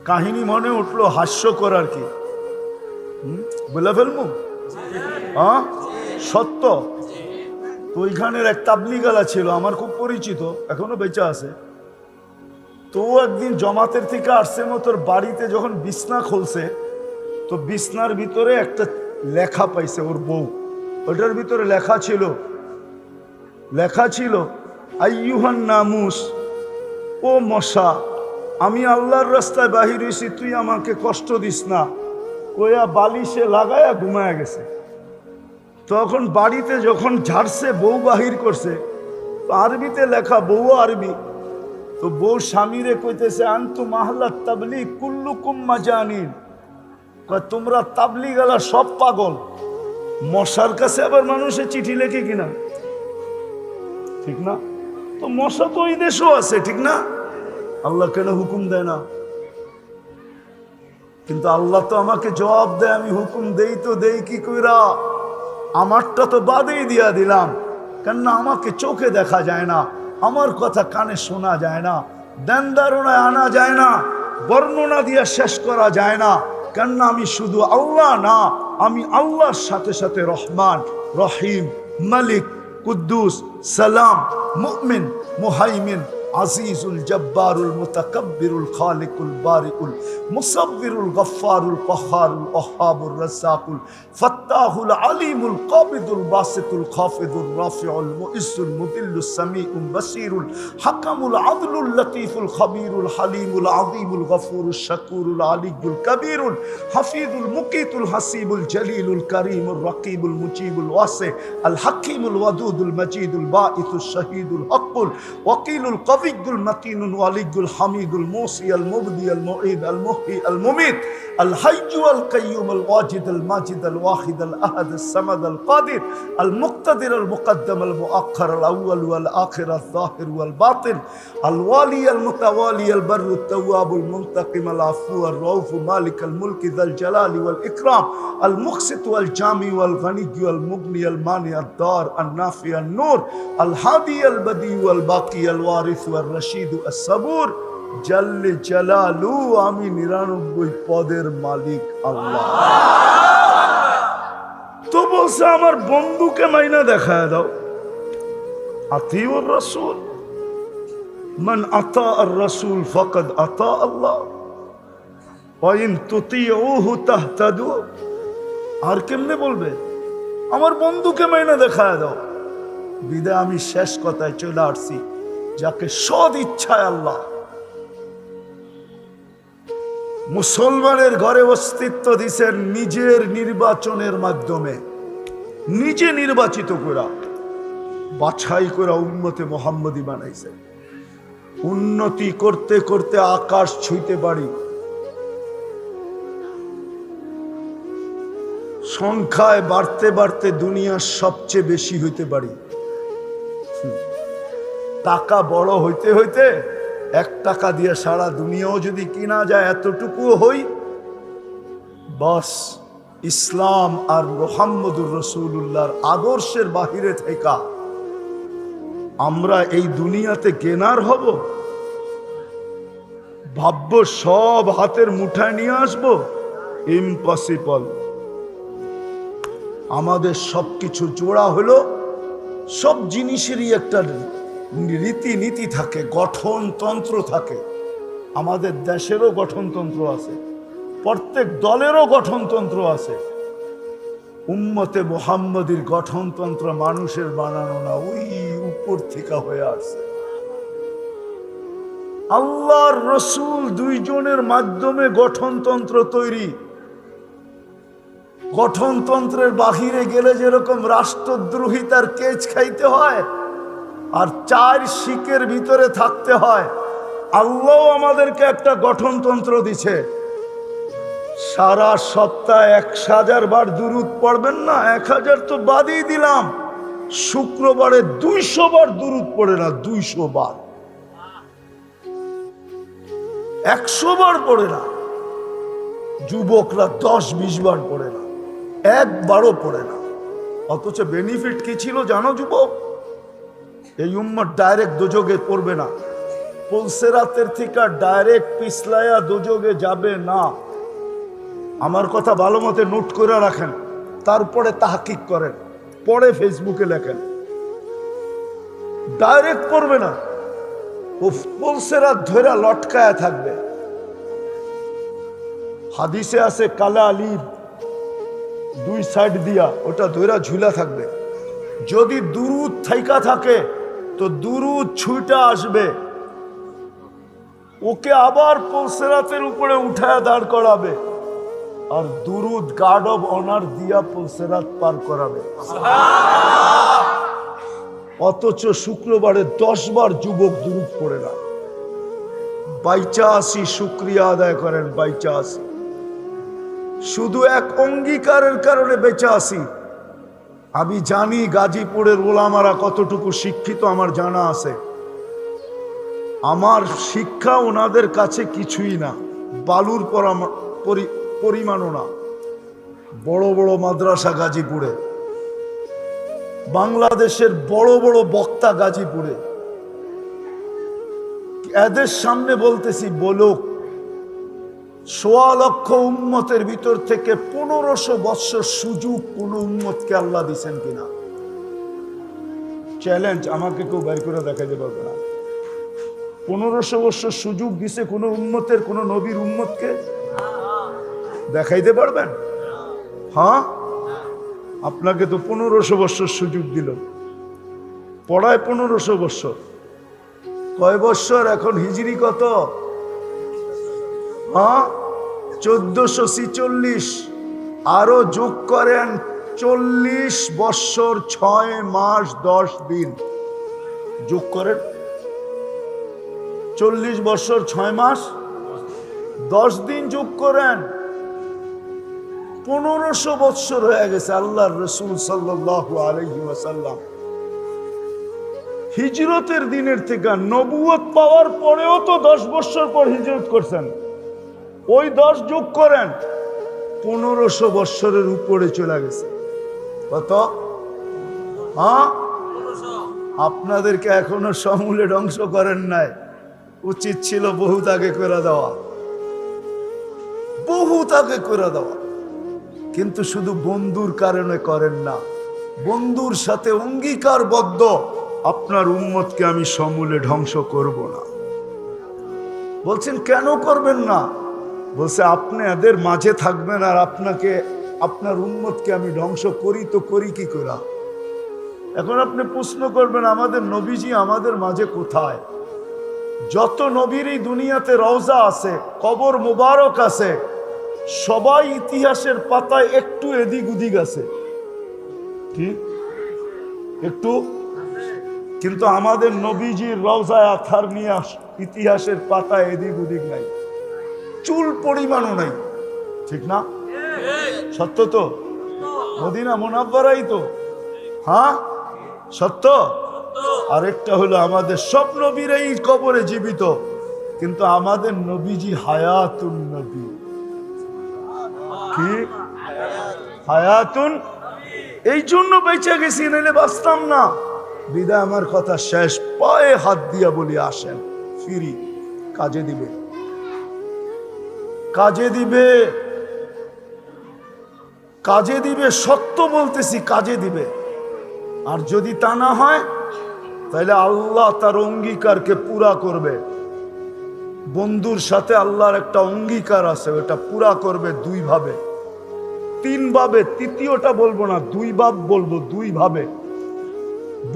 কাহিনী মনে উঠলো, হাস্যকর আর কি, বলে ফেলবো? হ্যাঁ, সত্য। তো ওইখানের এক তাবলিগালা ছিল, আমার খুব পরিচিত, এখনো বেঁচে আছে। তো একদিন জমাতের থেকে আসছে মতোর বাড়িতে যখন বিছনা খুলছে, তো বিছনার ভিতরে একটা লেখা পাইছে ওর বউ। ওটার ভিতরে লেখা ছিল আইয়ুহান নামুস, ও মশা, আমি আল্লাহর রাস্তায় বাহির হইছি, তুই আমাকে কষ্ট দিস না, কয়া বালিশে লাগায়া ঘুমায়া গেছে। তখন বাড়িতে যখন ঝাড়ছে, বউ বাহির করছে, আরবিতে লেখা, বউ আরবি। তো বউ স্বামীরে কইতেছে, আনতু মাহলা তাবলিগ কুল্লুকুম মাজানিন, তোমরা তাবলিগালা সব পাগল। মশার কাছে আবার মানুষে চিঠি লেখে কিনা, ঠিক না? তো মশা তো ওই দেশও আছে, ঠিক না? আল্লাহ কেন হুকুম দেয় না? কিন্তু আল্লাহ তো আমাকে জবাব দেয়, আমি হুকুম দেই তো দেই কি কইরা? আমারটা তো বাদেই দিয়া দিলাম, কেননা আমাকে চোখে দেখা যায় না, আমার কথা কানে শোনা যায় না, দেন ধারণায় আনা যায় না, বর্ণনা দিয়ে শেষ করা যায় না। কেননা আমি শুধু আল্লাহ না, আমি আল্লাহর সাথে সাথে রহমান, রহিম, মালিক, কুদ্দুস, সালাম, মুমিন, মুহাইমিন, আজিজুল জব্বারুল মুতাকাব্বিরুল খালিকুল বারিকুল মুসাব্বিরুল গফফারুল কহ্হারুল ওয়াহ্হাবুর রাজ্জাকুল ফাত্তাহুল আলিমুল কাবিদুল বাসিতুল খাফিদুর রাফিউল মুইসুল মুদিল্লুস সামিউল বাসিরুল হাকামুল আদলুল লতীফুল খবীরুল হালিমুল আযীমুল গফুরুশ শাকুরুল আলিয়ুল কবীরুল হাফিজুল মুকিতুল হাসিবুল জলিলুল করিমুর রকিবুল মুজিবুল ওয়াসি আল হাকিমুল ওয়াদুদুল মজিদুল বাঈসুশ শহীদুল হকুল ওয়াকিলুল কবিয়ুল মতিনুল ওয়ালিয়ুল হামিদুল মুসি আল মুবদি আল মুঈদ আল মুহয়ি আল মুমিত আল হাইয়্যু আল কাইয়্যুম আল ওয়াজিদ আল মাজিদ আল ওয়াহিদ আল আহাদ আল সামাদ আল কাদির আল মুক্তাদির আল মুকদ্দম আল মুআখ্খার আল আউয়াল ওয়াল আখির আল যাহির ওয়াল বাতিন আল ওয়ালি আল মুতাওয়ালি আল বাররু আত তাওয়াব আল মুনতাকিম আল আফু আর রাউফ মালিক আল মুলক যাল জালাল ওয়াল ইকরাম আল মুকসিত ওয়াল জামি ওয়াল গনি ওয়াল মুগনি আল মানি আদ দার আল নাফি আল নূর আল হাদি আল বদি ওয়াল বাকি আল ওয়ারিস ওয়াল রশিদ আস সাবুর জাল্লে জালালু, আমি 99 পদের মালিক আল্লাহ। তো বলছে আমার বন্ধুকে মাইনা দেখায় দাও। আতিউর রাসূল, মান আতা আর রাসূল ফাকাদ আতা আল্লাহ ওয়া ইন তুতিউহু তাহতাদু। আর কেমনে বলবে আমার বন্ধুকে মাইনা দেখায় দাও? বিদায় আমি শেষ কথায় চলে আসছি, যাকে সদ ইচ্ছায় আল্লাহ মুসলমানের ঘরে অস্তিত্ব দিছেন নিজের নির্বাচনের মাধ্যমে, নিজে নির্বাচিত করা, বাছাই করা উম্মতে মুহাম্মদী বানাইছে। উন্নতি করতে করতে আকাশ ছুঁইতে পারি, সংখ্যায় বাড়তে বাড়তে দুনিয়ার সবচেয়ে বেশি হইতে পারি। টাকা বড় হইতে হইতে 1 টাকা দিয়ে সারা দুনিয়াও যদি কিনা যায়, এতটুকু হই, বাস ইসলাম আর মুহাম্মদুর রাসূলুল্লাহর আদর্শের বাহিরে থেকে আমরা এই দুনিয়াতে কেনার হব? ভাবব সব হাতের মুঠায় নিয়ে আসবো? ইম্পসিবল। আমাদের সবকিছু জোড়া হলো, সব জিনিসেরই একটা রীতিনীতি থাকে, গঠনতন্ত্র থাকে। আমাদের দেশেরও গঠনতন্ত্র আছে, প্রত্যেক দলেরও গঠনতন্ত্র আছে। উম্মতে মুহাম্মদীর গঠনতন্ত্র মানুষের বানানো না, ওই উপর থেকে হয়ে আসছে। আল্লাহর রসুল 2 জনের মাধ্যমে গঠনতন্ত্র তৈরি। গঠনতন্ত্রের বাহিরে গেলে যেরকম রাষ্ট্রদ্রোহিতার কেচ খাইতে হয় আর 4 শিকের ভিতরে থাকতে হয়, আল্লাহ আমাদেরকে একটা গঠনতন্ত্র দিছে। সারা সপ্তাহে 1000 বার দুরূদ পড়বেন না, 1000 তো বাদই দিলাম, শুক্রবারে 200 বার দুরূদ পড়ে না, 200 বার, 100 বার পড়ে না। যুবকরা 10-20 বার পড়ে না, একবারও পড়ে না। অথচ বেনিফিট কি ছিল জানো যুবক? এই উম্মত ডাইরেক্ট দোজখে পড়বে না, পুলসেরাতের থেকে ডাইরেক্ট পিছলাইয়া দোজগে যাবে না। আমার কথা ভালো মতে নোট করে রাখেন, তারপরে তাহকিক করেন, পরে ফেসবুকে লেখেন। ডাইরেক্ট পড়বে না, ও পুলসেরাত ধরে লটকায়া থাকবে। হাদিসে আছে কালা আলির দুই সাইড দিয়া ওটা ধরে ঝুলা থাকবে। যদি দুরুদ থাইকা থাকে তো দুরুদ ছুঁটা আসবে, ওকে আবার পুলসেরাতের উপরে উঠায় দাঁড় করাবে, আর দুরুদ গার্ড অব অনার দিয়া পুলসেরাত পার করাবে। অথচ শুক্রবারে 10 বার যুবক দুরুদ পড়ে না। বাইচা আসি শুক্রিয়া আদায় করেন, বাইচা আসি। শুধু এক অঙ্গীকারের কারণে বেঁচে আসি। আমি জানি গাজীপুরের ওলামারা কতটুকু শিক্ষিত, আমার জানা আছে। আমার শিক্ষা ওনাদের কাছে কিছুই না, বালুর পরিমাণও না। বড় বড় মাদ্রাসা গাজীপুরে, বাংলাদেশের বড় বড় বক্তা গাজীপুরে। এদের সামনে বলতেছি, বলো 1.25 লক্ষ উম্মতের ভিতর থেকে 1500 বৎসর সুযোগ কোন উম্মতকে আল্লাহ দিচ্ছেন কিনা? চ্যালেঞ্জ, আমাকে কেউ বের করে দেখাইতে পারবে না। 1500 বৎসর সুযোগ দিছে কোন উম্মতের, কোন নবীর উম্মতকে? দেখাইতে পারবেন? হ্যাঁ, আপনাকে তো 1500 বৎসর সুযোগ দিল। পড়ায় 1500 বৎসর, কয় বৎসর এখন হিজরি কত? হ্যাঁ, 1446। আরো যোগ করেন 40 বৎসর 6 মাস 10 দিন। যোগ করেন 40 বৎসর 6 মাস 10 দিন যোগ করেন, 1500 বৎসর হয়ে গেছে। আল্লাহর রাসূল সাল্লাল্লাহু আলাইহি ওয়াসাল্লাম হিজরতের দিনের থেকে নবুয়ত পাওয়ার পরেও তো 10 বৎসর পর হিজরত করছেন। ওই 10 যোগ করেন, 1500 বৎসরের উপরে চলে গেছে। কত? হ্যাঁ, আপনাদেরকে এখনো সমূলে ধ্বংস করেন নাই। উচিত ছিল বহুত আগে করে দেওয়া, বহুত আগে করে দেওয়া। কিন্তু শুধু বন্ধুর কারণে করেন না। বন্ধুর সাথে অঙ্গীকারবদ্ধ, আপনার উম্মতকে আমি সমূলে ধ্বংস করব না। বলছেন কেন করবেন না? বলছে আপনি এদের মাঝে থাকবেন আর আপনাকে, আপনার উম্মতকে আমি ধ্বংস করি তো করি কি করে? এখন আপনি প্রশ্ন করবেন আমাদের নবীজি আমাদের মাঝে কোথায়? যত নবীর এই দুনিয়াতে রওজা আছে, কবর মুবারক আছে, সবাই ইতিহাসের পাতায় একটু এদিক ওদিক আছে, ঠিক একটু। কিন্তু আমাদের নবীজির রওজায় আথার নিয়ে ইতিহাসের পাতায় এদিক ওদিক নাই, চুল পরিমাণও নাই, ঠিক না? সত্য তো? মদিনা মুনাব্বারাই তো। হ্যাঁ, সত্য। আরেকটা হলো আমাদের সব নবীরাই কবরে জীবিত, কিন্তু আমাদের নবীজি হায়াতুন নবী। কি হায়াতুন? এই জন্য বেঁচে গেছি, নাহলে বাঁচতাম না। বিদায় আমার কথা শেষ। পায়ে হাত দিয়া বলি আসেন, ফিরি, কাজে দিবে, কাজে দিবে, কাজে দিবে। সত্য বলতেছি, কাজে দিবে। আর যদি তা না হয় তাহলে আল্লাহ তার অঙ্গীকারকে পুরা করবে। বন্ধুর সাথে আল্লাহর একটা অঙ্গীকার আছে, ওটা পুরা করবে 2 ভাবে, 3 ভাবে। তৃতীয়টা বলবো না, 2 ভাব বলবো, 2 ভাবে।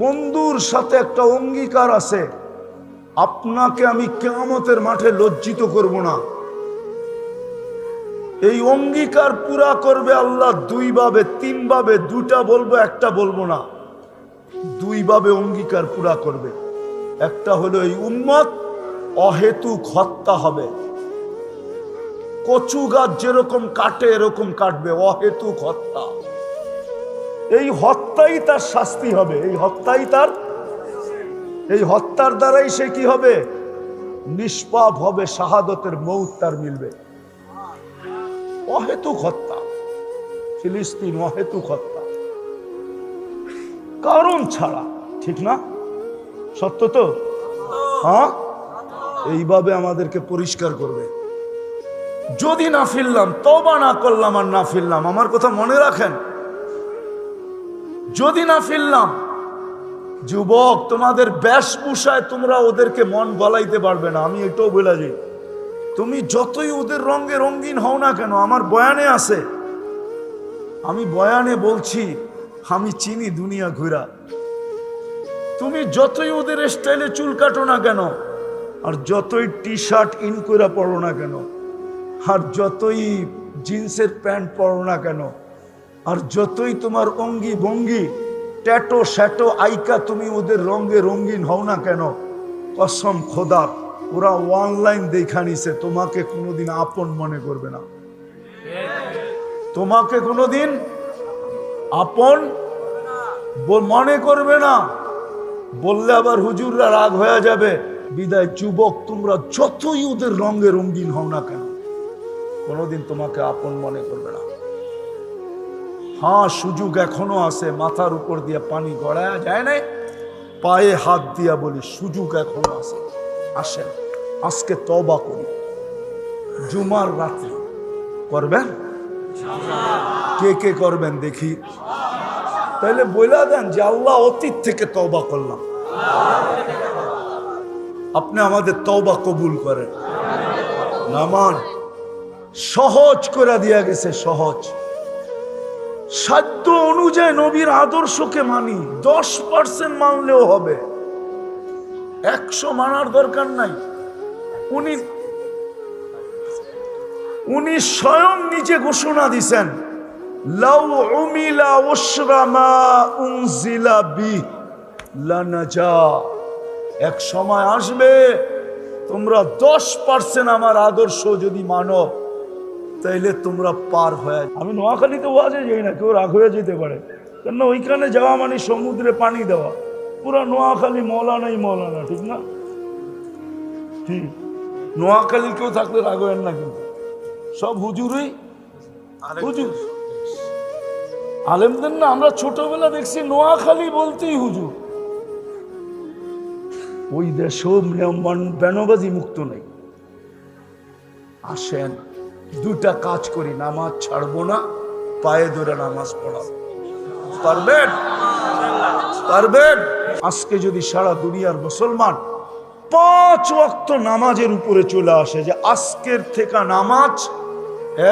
বন্ধুর সাথে একটা অঙ্গীকার আছে, আপনাকে আমি কিয়ামতের মাঠে লজ্জিত করব না। এই অঙ্গীকার পুরা করবে আল্লাহ 2 ভাবে, 3 ভাবে। 2টা বলবো, একটা বলবো না। 2 ভাবে অঙ্গীকার পুরা করবে। একটা হলো এই উম্মত অহেতুক হত্যা হবে, কচু গাছ যেরকম কাটে এরকম কাটবে, অহেতুক হত্যা। এই হত্যাই তার শাস্তি হবে, এই হত্যাই তার, এই হত্যার দ্বারাই সে কি হবে? নিষ্পাপ হবে, শাহাদতের মৌত তার মিলবে। অহেতুক হত্যা, ফিলিস্তিন অহেতুক হত্যা, কারণ ছাড়া, ঠিক না? সত্য তো? হ্যাঁ, এইভাবে আমাদেরকে পরিষ্কার করবে। যদি না ফিরলাম, তওবা না করলাম আর না ফিরলাম, আমার কথা মনে রাখেন, যদি না ফিরলাম, যুবক তোমাদের বেশভূষায় তোমরা ওদেরকে মন গলাইতে পারবে না। আমি এটাও বলে যাই, তুমি যতই ওদের রঙে রঙিন হও না কেন, আমার বয়ানে আছে, আমি বয়ানে বলছি, আমি চিনি দুনিয়া ঘুরা। তুমি যতই ওদের স্টাইলে চুল কাটো না কেন, আর যতই টি শার্ট ইন করে পড়ো না কেন, আর যতই জিন্সের প্যান্ট পরো না কেন, আর যতই তোমার অঙ্গি ভঙ্গি ট্যাটো শ্যাটো আইকা তুমি ওদের রঙে রঙিন হও না কেন, কসম খোদার, ওরা অনলাইন দেখা নিছে, তোমাকে কোনোদিন আপন মনে করবে না। তোমাকে কোনোদিন আপন মনে করবে না। বললে আবার হুজুররা রাগ হয়ে যাবে। বিদায় যুবক, তোমরা যতই ওদের রঙে রঙিন হও না কেন, কোনোদিন তোমাকে আপন মনে করবে না। হ্যাঁ, সুযোগ এখনো আছে, মাথার উপর দিয়ে পানি গড়ায় যায় না, পায়ে হাত দিয়া বলি সুযোগ এখনো আছে। আসেন আজকে তওবা করি, জুমার রাত্রে করবেন? কে কে করবেন দেখি? তাহলে বইলা দেন যে আল্লাহ অতীত থেকে তওবা করলাম, আপনি আমাদের তওবা কবুল করেন। নামান সহজ করে দিয়া গেছে, সহজ। সাধ্য অনুযায়ী নবীর আদর্শকে মানি, 10% মানলেও হবে, 100 মানার দরকার নাই। উনি স্বয়ং নিজে ঘোষণা দিছেন, লাউ উমিলা উশরা মা উনজিলা বি লানাজা। এক সময় আসবে তোমরা 10% আমার আদর্শ যদি মানো, তাইলে তোমরা পার হয়ে। আমি নোয়াখালীতে ওয়াজে যাই না, কেউ রাগ হয়ে যেতে পারে, কেন ওইখানে যাওয়া মানে সমুদ্রে পানি দেওয়া। পুরা নোয়াখালী মৌলানাই মৌলানা, ঠিক না? ঠিক, নোয়াখালী কেউ থাকলে রাগ হবেন না, কিন্তু সব হুজুরই হুজুর। আলেমদের না আমরা ছোটবেলা দেখছি নোয়াখালী বলতেই হুজুর। ওই দেশেও বেনবাজি মুক্ত নেই। আসেন দুটা কাজ করি, নামাজ ছাড়বো না, পায়ে ধরে নামাজ পড়াবো। পারবেন? পারবেন? আজকে যদি সারা দুনিয়ার মুসলমান 5 ওয়াক্ত নামাজের উপরে চলে আসে, যে আজকের থেকে নামাজ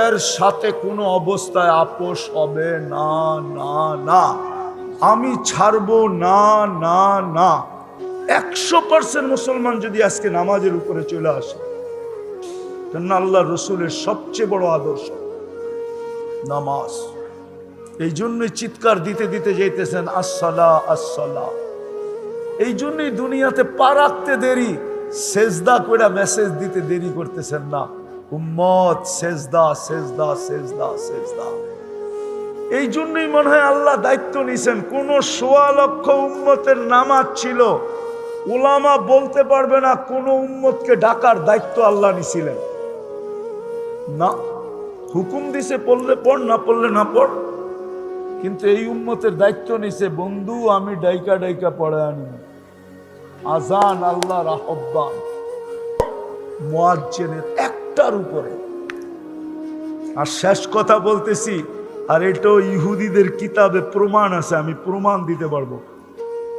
এর সাথে কোনো অবস্থায় আপোষ হবে না, না না, আমি ছাড়বো না, না না, 100% মুসলমান যদি আজকে নামাজের উপরে চলে আসে, কেননা আল্লাহ রসুলের সবচেয়ে বড় আদর্শ নামাজ। এই জন্যই চিৎকার দিতে দিতে যাইতেছেন আসসালা আসসালা। এই জন্যই দুনিয়াতে পা রাখতে দেরি, সেজদা করে মেসেজ দিতে দেরি করতেছেন না, উম্মত সেজদা সেজদা সেজদা সেজদা। এই জন্যই মনে হয় আল্লাহ দায়িত্ব নিছেন। কোন 1.25 লক্ষ উম্মতের নামাজ ছিল, উলামা বলতে পারবে না কোন উম্মতকে ডাকার দায়িত্ব আল্লাহ নিছিলেন না। হুকুম দিছে পড়লে পড়, না পড়লে না পড়, কিন্তু এই উম্মতের দায়িত্ব নিছে, বন্ধু আমি ডাইকা ডাইকা পড়ে আনি। আজান আল্লাহর আহ্বান, মুয়াজ্জিনের একটার উপরে। আর শেষ কথা বলতেছি, আর এটাও ইহুদিদের কিতাবে প্রমাণ আছে, আমি প্রমাণ দিতে পারবো।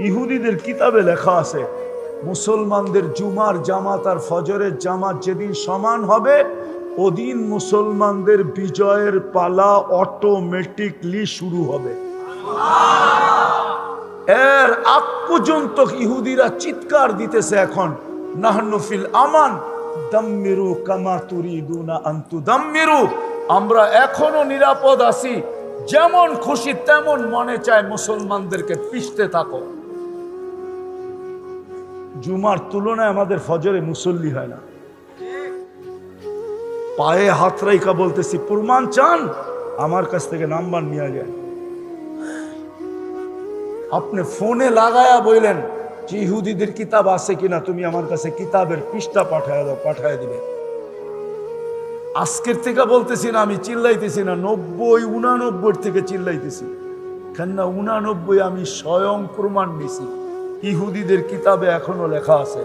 ইহুদিদের কিতাবে লেখা আছে, মুসলমানদের জুমার জামাত আর ফজরের জামাত যেদিন সমান হবে, ওদিন মুসলমানদের বিজয়ের পালা অটোমেটিকলি শুরু হবে। এর আগ পর্যন্ত ইহুদিরা চিৎকার দিতেছে এখন, নাহনু ফিল আমান দাম্মিরু কামা তুরিদুনা আন তুদাম্মিরু। আমরা এখনো নিরাপদ আছি, যেমন খুশি তেমন মনে চায় মুসলমানদেরকে পিষতে থাকো। জুমার তুলনায় আমাদের ফজরে মুসল্লি হয় না। পায়ে হাত রাইকা বলতেছি, প্রমাণ চান আমার কাছ থেকে নাম্বার নিয়ে যায়। আপনি ফোনে লাগায়া বললেন যে ইহুদিদের কিতাব আছে কিনা, তুমি আমার কাছে কিতাবের পৃষ্ঠা পাঠায় দাও, পাঠায় দিবে। আজকের থেকে বলতেছি না, আমি চিল্লাইতেছি না, 90 89 থেকে চিল্লাইতেছি, কেননা 89 আমি স্বয়ং প্রমাণ নিছি। ইহুদিদের কিতাবে এখনো লেখা আছে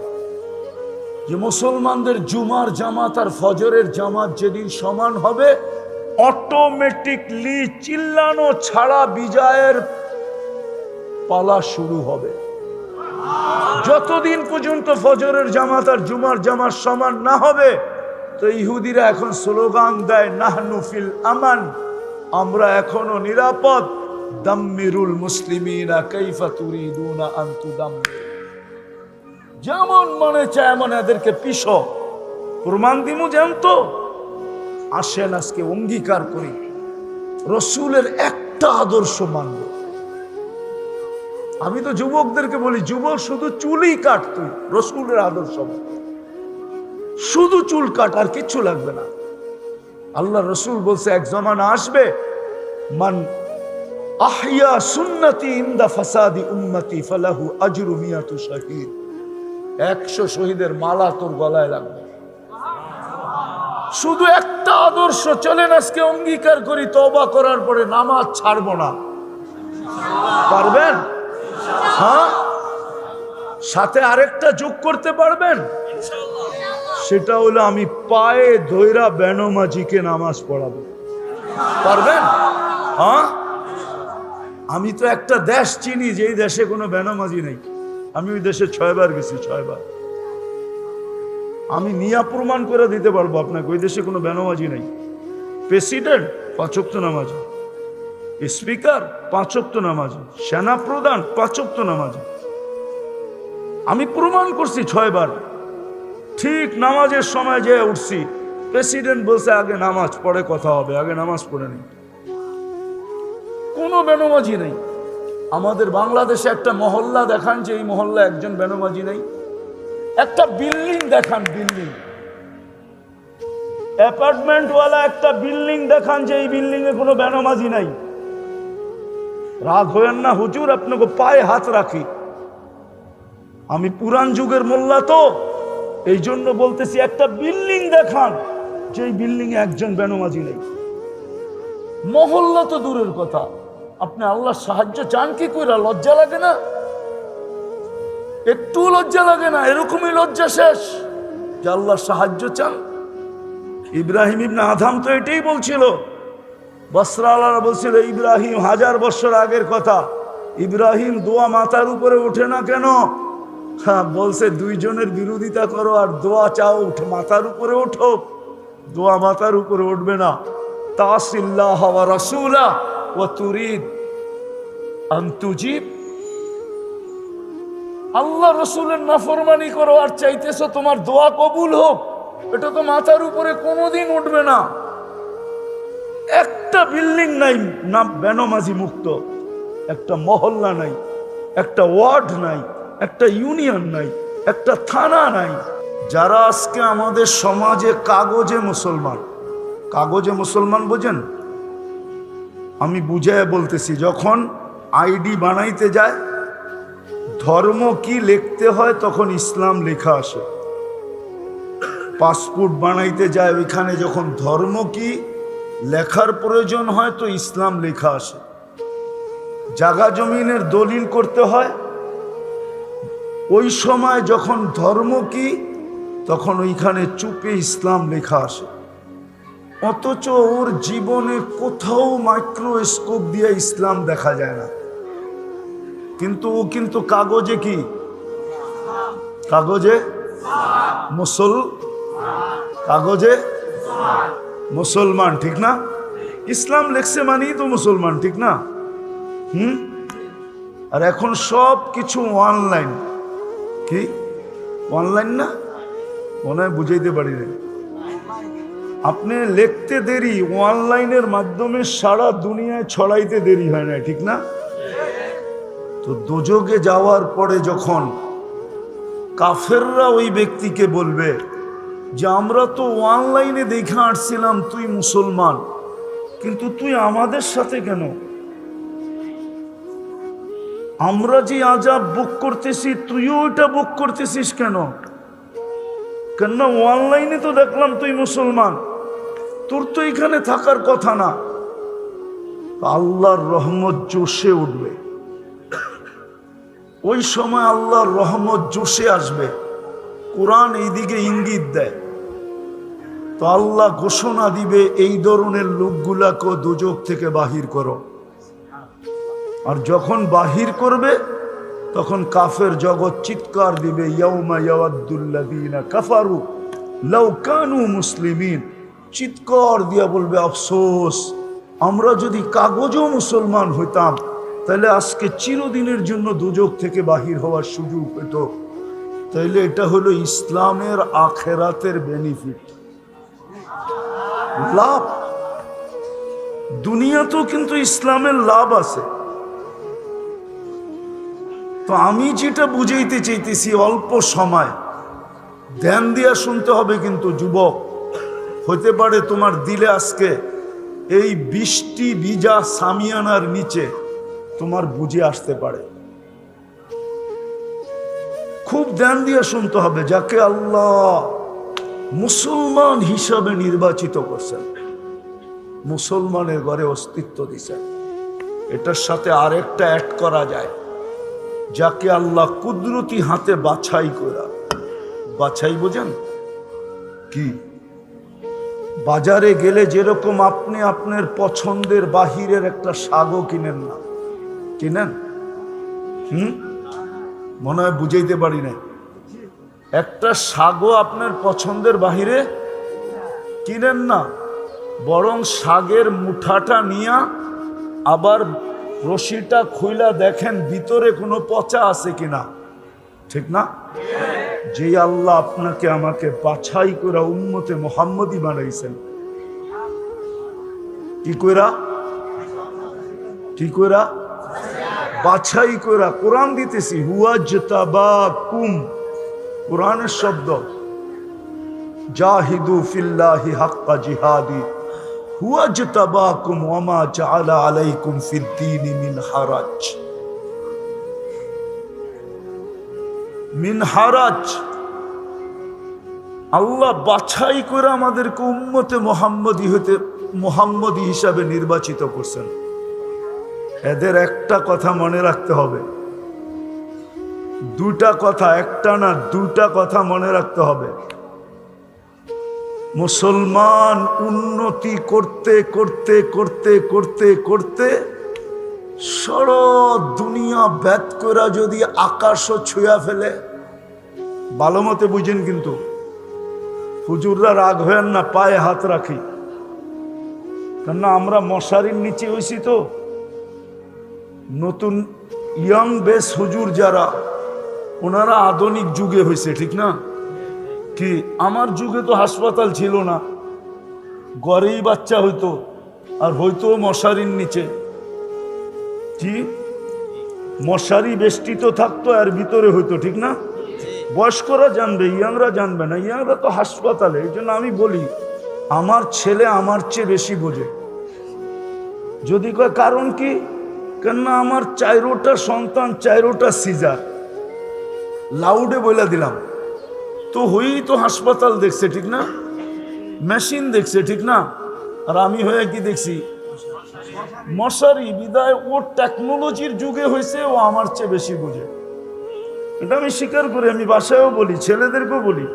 যে মুসলমানদের জুমার জামাত আর ফজরের জামাত যেদিন সমান হবে, অটোমেটিকলি চিল্লানো ছাড়া বিজয়ের পালা শুরু হবে। যতদিন পর্যন্ত ফজরের জামাত আর জুমার জামাত সমান না হবে, তো ইহুদিরা এখন স্লোগান দেয় নাহনু ফিল আমান, আমরা এখনো নিরাপদ। দাম্মিরুল মুসলিমিনা কাইফা তুরিদুনা আন তুদাম্মিরু, যেমন মনে চায় এমন এদেরকে পিছো। প্রমাণ দিমু জানত। আসেন আজকে অঙ্গীকার করি রসুলের একটা আদর্শ মানব। আমি তো যুবকদেরকে বলি, যুবক শুধু চুলই কাট, তুই রসুলের আদর্শ মান। শুধু চুল কাট, আর কিচ্ছু লাগবে না। আল্লাহ রসুল বলছে এক জমানা আসবে, মান আহইয়া সুন্নতি ইনদা ফাসাদি উম্মতি ফালাহু আজরু মিয়াতু শাহীদ। 100 শহীদের মালা তোর গলায় লাগবে। শুধু একটা আদর্শ। চলেন আজকে অঙ্গীকার করি, তওবা করার পরে নামাজ ছাড়বো না। পারবেন? হ্যাঁ, সাথে আরেকটা যোগ করতে পারবেন? সেটা হলো আমি পায়ে ধইরা বেনমাজিকে নামাজ পড়াবো। পারবেন? হ্যাঁ, আমি তো একটা দেশ চিনি যেই দেশে কোনো বেনমাজি নেই। আমি ওই দেশে 6 বার গেছি, 6 বার। আমি নিয়া প্রমাণ করে দিতে পারবো আপনাকে, ওই দেশে কোনো বেনমাজি নেই। প্রেসিডেন্ট 5 ওয়াক্ত নামাজ, স্পিকার 5 ওয়াক্ত নামাজ, সেনা প্রধান 5 ওয়াক্ত নামাজ। আমি প্রমাণ করছি 6 বার। ঠিক নামাজের সময় যে উঠছি, প্রেসিডেন্ট বলছে আগে নামাজ পড়ে কথা হবে, আগে নামাজ পড়ে নেই। কোনো বেনমাজি নেই। আমাদের বাংলাদেশে একটা মহল্লা দেখান যে এই মহল্লা একজন বেনমাজি নেই। একটা বিল্ডিং দেখান, বিল্ডিং, অ্যাপার্টমেন্টওয়ালা একটা বিল্ডিং দেখান যে এই বিল্ডিং এ কোনো বেনমাজি নাই। রাগ হয়েন না হুজুর, আপনাকে পায়ে হাত রাখি। আমি পুরান যুগের মোল্লা, তো এই জন্য বলতেছি একটা বিল্ডিং দেখান যে এই বিল্ডিং এ একজন বেনমাজি নেই। মহল্লা তো দূরের কথা, আপনি আল্লাহর সাহায্য চান কি কইরা? লজ্জা লাগে না? একটু লজ্জা লাগে না? এরকমই লজ্জা শেষ যে আল্লাহর সাহায্য চান। ইব্রাহিম ইবনে আদম তো এটাই বলছিল। বসরাওয়ালারা বলছিল ইব্রাহিম 1000 বছর আগের কথা, ইব্রাহিম দোয়া মাথার উপরে ওঠে না কেন? হ্যাঁ, বলছে 2 জনের বিরোধিতা করো আর দোয়া চাও, উঠে মাথার উপরে ওঠো। দোয়া মাথার উপরে উঠবে না। তাসিল্লাহ ওয়া রাসূলা ওয়া তুরিদ আন তুজিব। আল্লাহ রসুলের নাফরমানি করো আর চাইতেছো তোমার দোয়া কবুল হোক, এটা তো মাথার উপরে কোনোদিন উঠবে না। একটা বিল্ডিং নাই না বেনমাজি মুক্ত, একটা মহল্লা নাই, একটা ওয়ার্ড নাই, একটা ইউনিয়ন নাই, একটা থানা নাই। যারা আজকে আমাদের সমাজে কাগজে মুসলমান, কাগজে মুসলমান বোঝেন? আমি বুঝায় বলতেছি, যখন আইডি বানাইতে যায় ধর্ম কি লিখতে হয় তখন ইসলাম লেখা আসে। পাসপোর্ট বানাইতে যায় ওইখানে যখন ধর্ম কি লেখার প্রয়োজন হয় তো ইসলাম লেখা আসে। জাগা জমিনের দলিল করতে হয় ওই সময় যখন ধর্ম কি তখন ওইখানে চুপে ইসলাম লেখা আসে। অথচ ওর জীবনে কোথাও মাইক্রোস্কোপ দিয়ে ইসলাম দেখা যায় না, কিন্তু ও কিন্তু কাগজে কি, কাগজে কাগজে মুসলমান, ঠিক না? ইসলাম লেখছে মানেই তো মুসলমান, ঠিক না? আর এখন সব কিছু অনলাইন। কি অনলাইন না? মনে হয় বুঝাইতে পারি না। আপনি লিখতে দেরি, অনলাইনের মাধ্যমে সারা দুনিয়ায় ছড়াইতে দেরি হয় না, ঠিক না? তো দোজগে যাওয়ার পরে যখন কাফেররা ওই ব্যক্তিকে বলবে যে আমরা তো অনলাইনে দেখে আসছিলাম তুই মুসলমান, কিন্তু তুই আমাদের সাথে কেন? আমরা যে আযাব ভোগ করতেছি তুইও ওইটা ভোগ করতেছিস কেন? কেন অনলাইনে তো দেখলাম তুই মুসলমান, তোর তো এখানে থাকার কথা না। আল্লাহর রহমত জোশে উঠবে, ওই সময় আল্লাহর রহমত জোশে আসবে। কোরআন এইদিকে ইঙ্গিত দেয়। তো আল্লাহ ঘোষণা দিবে এই ধরনের লোকগুলাকে দোজখ থেকে বাহির করো। আর যখন বাহির করবে তখন কাফের জগৎ চিৎকার দিবে, ইয়াউমা ইয়াওয়াদ্দুল্লাযীনা কাফারু লাউ কানু মুসলিমিন। চিৎকার দিয়া বলবে, আফসোস, আমরা যদি কাগজও মুসলমান হইতাম তাহলে আজকে চিরদিনের জন্য দোজখ থেকে বাহির হওয়ার সুযোগ পেত। তাইলে এটা হলো ইসলামের আখেরাতের বেনিফিট, লাভ। দুনিয়াতেও কিন্তু ইসলামের লাভ আছে। তো আমি যেটা বুঝাইতে চাইতেছি, অল্প সময় ধ্যান দিয়া শুনতে হবে। কিন্তু যুবক, হতে পারে তোমার দিলে আজকে এই বৃষ্টি ভিজা সামিয়ানার নিচে তোমার বুঝে আসতে পারে। খুব ধ্যান দিয়ে শুনতে হবে। যাকে আল্লাহ মুসলমান হিসাবে নির্বাচিত করছেন, মুসলমানের ঘরে অস্তিত্ব দিছেন, এটার সাথে আরেকটা অ্যাড করা যায়, যাকে আল্লাহ কুদরতি হাতে বাছাই করা। বাছাই বোঝেন কি? বাজারে গেলে যেরকম আপনি আপনার পছন্দের বাহিরের একটা শাকও কিনেন না, কিনেন? মনে হয় বুঝাইতে পারি না। একটা শাকও আপনার পছন্দের বাহিরে কিনেন না, বরং শাকের মুঠাটা নিয়া আবার রশিটা খুইলা দেখেন ভিতরে কোনো পচা আছে কিনা, ঠিক না? যে আল্লাহ আপনাকে আমাকে বাছাই করে উম্মতে মুহাম্মদী বানাইছেন, কি কইরা? কি কইরা? বাছাই কইরা। কোরআন দিতেছি, হুয়াজতাবাকুম, কোরআনের শব্দ। জাহিদু ফিল্লাহি হাক্কা জিহাদি হুয়াজতাবাকুম ওয়া মা জাআলা আলাইকুম ফিদ-দীনি মিন হারাজ। মিন হারাজ, আল্লাহ বাছাই করে আমাদেরকে উম্মতে মুহাম্মদী হিসাবে নির্বাচিত করছেন। এদের একটা কথা মনে রাখতে হবে, দুটা কথা, একটা না দুটা কথা মনে রাখতে হবে। মুসলমান উন্নতি করতে করতে করতে করতে করতে সারা দুনিয়া ব্যাত করে যদি আকাশও ছুঁয়া ফেলে, ভালো মতে বুঝেন কিন্তু, হুজুররা রাগ হয়েন না, পায়ে হাত রাখি। কেননা আমরা মশারির নিচে হয়েছি তো। নতুন ইয়াং বেস হুজুর যারা, ওনারা আধুনিক যুগে হয়েছে, ঠিক না? কি আমার যুগে তো হাসপাতাল ছিল না, ঘরেই বাচ্চা হইতো, আর হয়তো মশারির নিচে। কি মশারি বেষ্টিত থাকতো আর ভিতরে হইতো, ঠিক না? বয়স্করা জানবে, ইয়াংরা জানবে না। ইয়াংরা তো হাসপাতালে। এই জন্য আমি বলি, আমার ছেলে আমার চেয়ে বেশি বোঝে। যদি কয় কারণ কি, কেননা আমার 4টা সন্তান, 4টা সিজার। লাউডে বলে দিলাম তো, হয়েই তো হাসপাতাল দেখছে, ঠিক না? মেশিন দেখছে, ঠিক না? আর আমি হয়ে কি দেখছি? মশারি। বিদায় ও টেকনোলজির যুগে হয়েছে, ও আমার চেয়ে বেশি বোঝে। এটা আমি স্বীকার করি। আমি বাসায়ও বলি, ছেলেদেরকেও বলি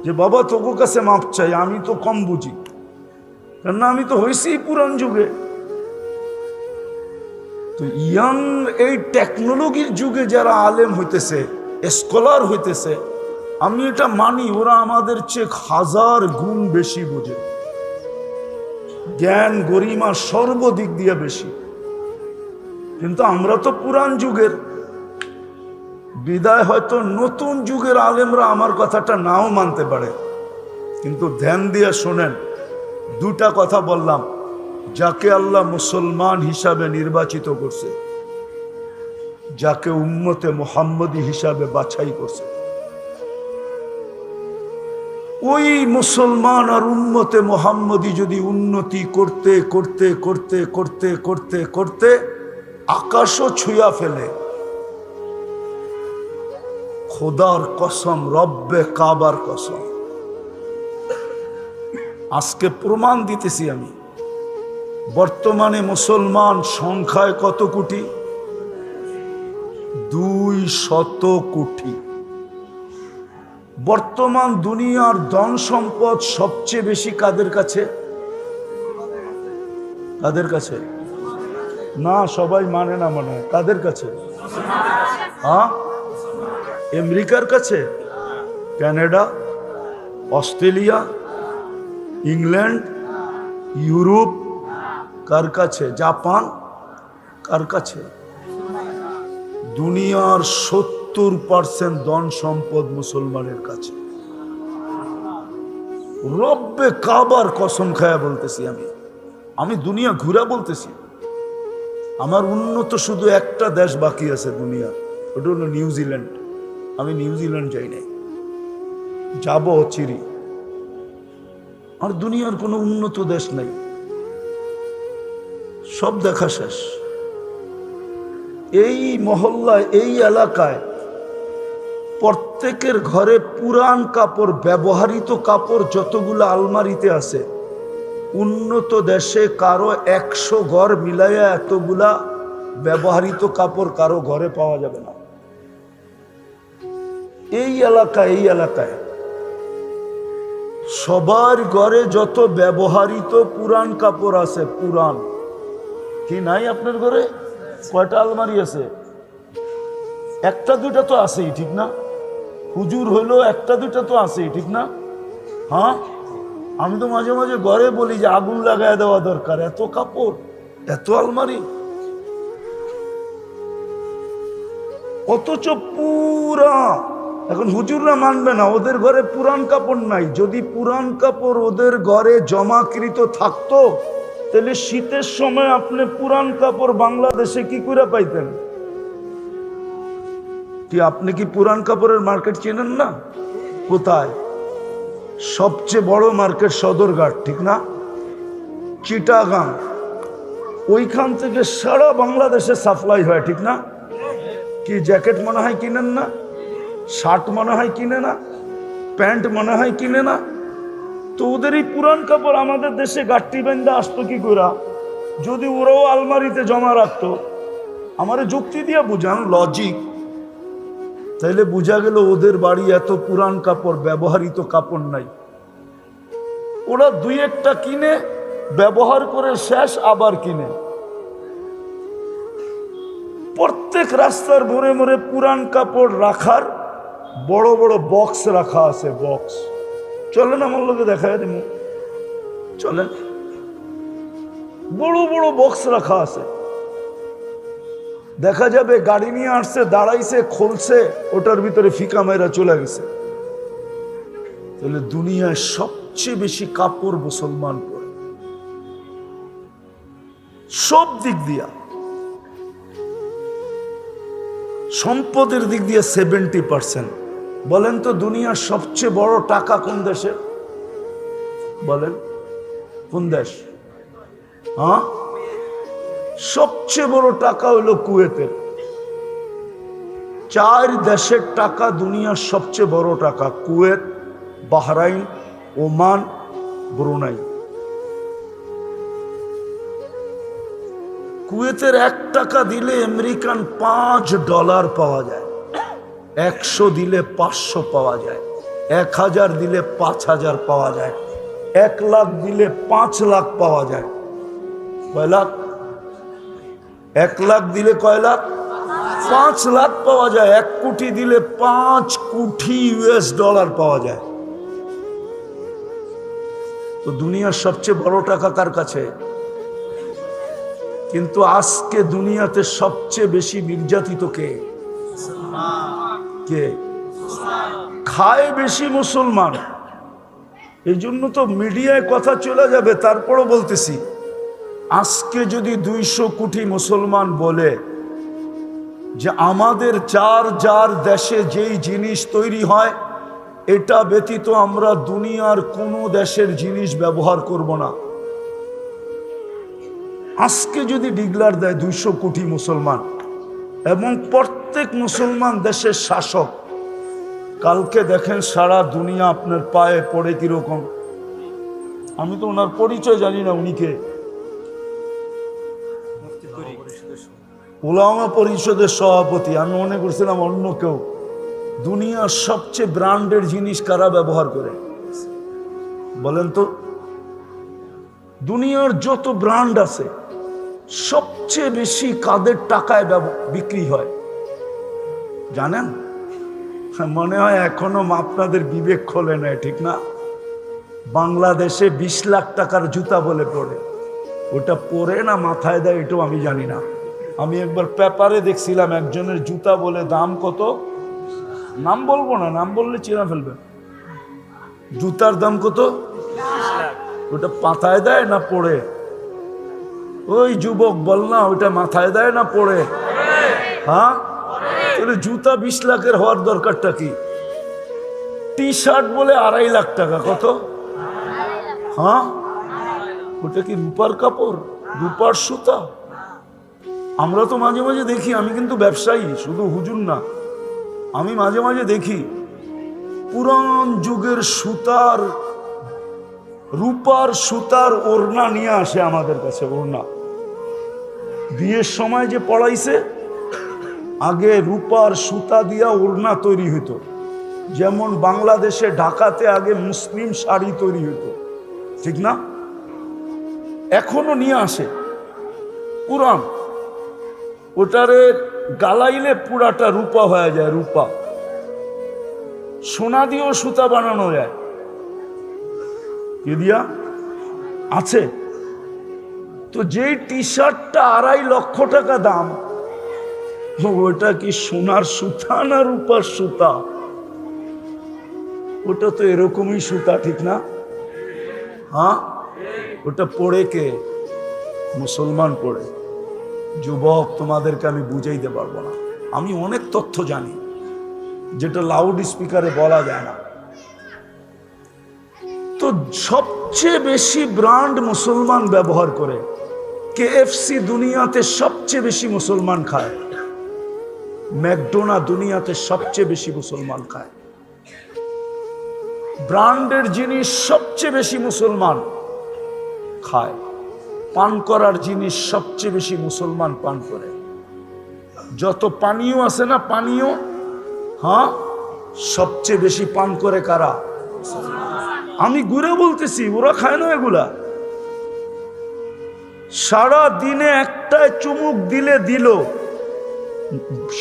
যে বাবা তোকে কাছে মাপ চাই, আমি তো কম বুঝি, কেননা আমি তো হয়েছি পুরান যুগে। তো ইয়াং এই টেকনোলজির যুগে যারা আলেম হইতেছে, স্কলার হইতেছে, আমি এটা মানি, ওরা আমাদের চেয়ে 1000 গুণ বেশি বোঝে। জ্ঞান গরিমা সর্বদিক দিয়ে বেশি। কিন্তু আমরা তো পুরান যুগের, বিদায় হয়তো নতুন যুগের আলেমরা আমার কথাটা নাও মানতে পারে। কিন্তু ধ্যান দিয়ে শোনেন, দুটা কথা বললাম। যাকে আল্লাহ মুসলমান হিসাবে নির্বাচিত করছে, যাকে উম্মতে মুহাম্মদী হিসাবে বাছাই করছে, ওই মুসলমান আর উম্মতে মুহাম্মদী যদি উন্নতি করতে করতে করতে করতে করতে করতে আকাশও ছুঁয়া ফেলে, খোদার কসম, রব্বে কাবার কসম, আজকে প্রমাণ দিতেছি আমি। বর্তমানে মুসলমান সংখ্যায় কত কোটি? 200 কোটি। বর্তমান দুনিয়ার ধন সম্পদ সবচেয়ে বেশি কাদের কাছে? কাদের কাছে? না, সবাই মানে না মনে হয়। কাদের কাছে? হ্যাঁ, আমেরিকার কাছে, কানাডা, অস্ট্রেলিয়া, ইংল্যান্ড, ইউরোপ, কার কাছে? জাপান, কার কাছে? দুনিয়ার 70% ধন সম্পদ মুসলমানের কাছে। রব্বে কাবার কসম খায়া বলতেছি, আমি দুনিয়া ঘুরা বলতেছি। আমার উন্নত শুধু একটা দেশ বাকি আছে দুনিয়া, ওটা হলো নিউজিল্যান্ড। আমি নিউজিল্যান্ড যাই নাই, যাবো চিরি। আর দুনিয়ার কোনো উন্নত দেশ নাই, সব দেখা শেষ। এই মহল্লায়, এই এলাকায় প্রত্যেকের ঘরে পুরান কাপড়, ব্যবহৃত কাপড় যতগুলো আলমারিতে আছে, উন্নত দেশে কারো 100 ঘর মিলাইয়া এতগুলা ব্যবহৃত কাপড় কারো ঘরে পাওয়া যাবে না। এই এলাকায় সবার ঘরে যত ব্যবহৃত পুরান কাপড় আছে, পুরান কি নাই আপনার ঘরে? কয়টা আলমারি আছে? একটা দুইটা তো আছেই, ঠিক না? হুজুর হইলো একটা দুইটা তো আছেই, ঠিক না? হ্যাঁ, আমি তো মাঝে মাঝে ঘরে বলি যে আগুন লাগায় দেওয়া দরকার, এত কাপড়, এত আলমারি। অথচ পুরা, এখন হুজুররা মানবে না, ওদের ঘরে পুরান কাপড় নাই। যদি পুরান কাপড় ওদের ঘরে জমাকৃত থাকতো, তাহলে শীতের সময় আপনি পুরান কাপড় বাংলাদেশে কি করে পাইতেন? কি আপনি কি পুরান কাপড়ের মার্কেট চেনেন না? কোথায়? সবচেয়ে বড় মার্কেট সদরঘাট, ঠিক না? চিটাগাং, ওইখান থেকে সারা বাংলাদেশে সাপ্লাই হয়, ঠিক না? কি জ্যাকেট মনে হয় কিনেন না, শার্ট মনে হয় কিনে না, প্যান্ট মনে হয় কিনে না। তো ওদের এই পুরান কাপড় আমাদের দেশে গাঠটি বেঁধে আসতো কি করে? যদি ওরাও আলমারিতে জমা রাখতো, আমারে যুক্তি দিয়ে বুঝান, লজিক, তাইলে বোঝা গেল ওদের বাড়ি এত পুরান কাপড়, ব্যবহৃত কাপড় নাই। ওরা দুই একটা কিনে, ব্যবহার করে শেষ, আবার কিনে। প্রত্যেক রাস্তার মোড়ে মোড়ে পুরান কাপড় রাখার বড় বড় বক্স রাখা আছে, বক্স। চলেন আমার লোকে দেখা দিব, চলেন, বড় বড় বক্স রাখা আছে। দেখা যাবে গাড়ি নিয়ে আসছে, দাঁড়াইছে, খুলছে, ওটার ভিতরে ফিকা মেরা চলে গেছে। তাহলে দুনিয়ায় সবচেয়ে বেশি কাপড় মুসলমান পরে, সব দিক দিয়া। সম্পদের দিক দিয়ে 70%। বলেন তো দুনিয়ার সবচেয়ে বড় টাকা কোন দেশের? বলেন কোন দেশ? হ্যাঁ, সবচেয়ে বড় টাকা হইল কুয়েতের। 4 দেশের টাকা দুনিয়ার সবচেয়ে বড় টাকা: কুয়েত, বাহরাইন, ওমান, ব্রুনাই। কুয়েতের 1 টাকা দিলে আমেরিকান $5 পাওয়া যায়, 100 দিলে 500 পাওয়া যায়, 1000 দিলে 5000 পাওয়া যায়, 1 লাখ দিলে 5 লাখ পাওয়া যায়। কয় লাখ? 1 লাখ দিলে কয় লাখ? 5 লাখ পাওয়া যায়। 1 কোটি দিলে 5 কোটি US$ পাওয়া যায়। তো দুনিয়ার সবচেয়ে বড় টাকা কার কাছে? কিন্তু আজকে দুনিয়াতে সবচেয়ে বেশি নির্যাতিত কে? কে খায় বেশি? মুসলমান। এই জন্য তো মিডিয়ায় কথা চলে যাবে, তারপরও বলতেছি, আজকে যদি 200 কোটি মুসলমান বলে যে আমাদের যার দেশে যেই জিনিস তৈরি হয় এটা ব্যতীত আমরা দুনিয়ার কোনো দেশের জিনিস ব্যবহার করব না, আজকে যদি ডিক্লার দেয় 200 কোটি মুসলমান, এবং প্রত্যেক মুসলমান দেশের শাসক, কালকে দেখেন সারা দুনিয়া আপনার পায়ে পড়ে কিরকম। আমি তো ওনার পরিচয় জানি না, উনি কে? উলামা পরিষদের সভাপতি। আমি মনে করছিলাম অন্য কেউ। দুনিয়ার সবচেয়ে ব্র্যান্ডের জিনিস কারা ব্যবহার করে বলেন তো? দুনিয়ার যত ব্র্যান্ড আছে সবচেয়ে বেশি কাদের টাকায় বিক্রি হয় জানেন? মনে হয় এখনো আপনাদের বিবেক খোলে নেয়, ঠিক না? বাংলাদেশে 20 লাখ টাকার জুতা বলে পড়ে, ওটা পরে না মাথায় দেয় এটাও আমি জানি না। আমি একবার পেপারে দেখছিলাম একজনের জুতা বলে দাম কত, নাম বলবো না, নাম বললে চিনা ফেলবে। জুতার দাম কত? ওটা মাথায় দেয় না পড়ে? ওই যুবক বল না, ওইটা মাথায় দেয় না পড়ে? হ্যাঁ, তাহলে জুতা 20 লাখের হওয়ার দরকারটা কি? টি শার্ট বলে 2.5 লাখ টাকা, কত? হ্যাঁ, ওটা কি রূপার কাপড়, রূপার সুতা? আমরা তো মাঝে মাঝে দেখি, আমি কিন্তু ব্যবসায়ী, শুধু হুজুর না, আমি মাঝে মাঝে দেখি পুরান যুগের সুতার, রূপার সুতার ওড়না নিয়ে আসে আমাদের কাছে। ওড়না বিয়ের সময় যে পড়াইছে, আগে রূপার সুতা দিয়া ওড়না তৈরি হতো, যেমন বাংলাদেশে ঢাকাতে আগে মুসলিম শাড়ি তৈরি হতো, ঠিক না? এখনো নিয়ে আসে পুরান, ওটারে গালাইলে পুরাটা রূপা হয়ে যায়। রূপা, সোনা দিয়েও সুতা বানানো যায়। কি দিয়া আছে? তো যেই টি শার্টটা 2.5 লক্ষ টাকা দাম, ওটা কি সোনার সুতা না রূপার সুতা? ওটা তো এরকমই সুতা, ঠিক না? হ্যাঁ, ওটা পড়ে কে? মুসলমান পড়ে। যুবক, তোমাদেরকে আমি বুঝাইতে পারবো না, আমি অনেক তথ্য জানি যেটা লাউড স্পিকারে বলা যায় না। তো সবচেয়ে বেশি ব্র্যান্ড মুসলমান ব্যবহার করে। কেএফসি দুনিয়াতে সবচেয়ে বেশি মুসলমান খায়, ম্যাকডোনাল্ড দুনিয়াতে সবচেয়ে বেশি মুসলমান খায়। ব্র্যান্ডের জিনিস সবচেয়ে বেশি মুসলমান খায়। পান করার জিনিস সবচেয়ে বেশি মুসলমান পান করে। যত পানীয় আছে না, পানীয়, হ্যাঁ, সবচেয়ে বেশি পান করে কারা? আমি ঘুরে বলতেছি, ওরা খায় না এগুলা। সারা দিনে একটায় চুমুক দিলে দিল,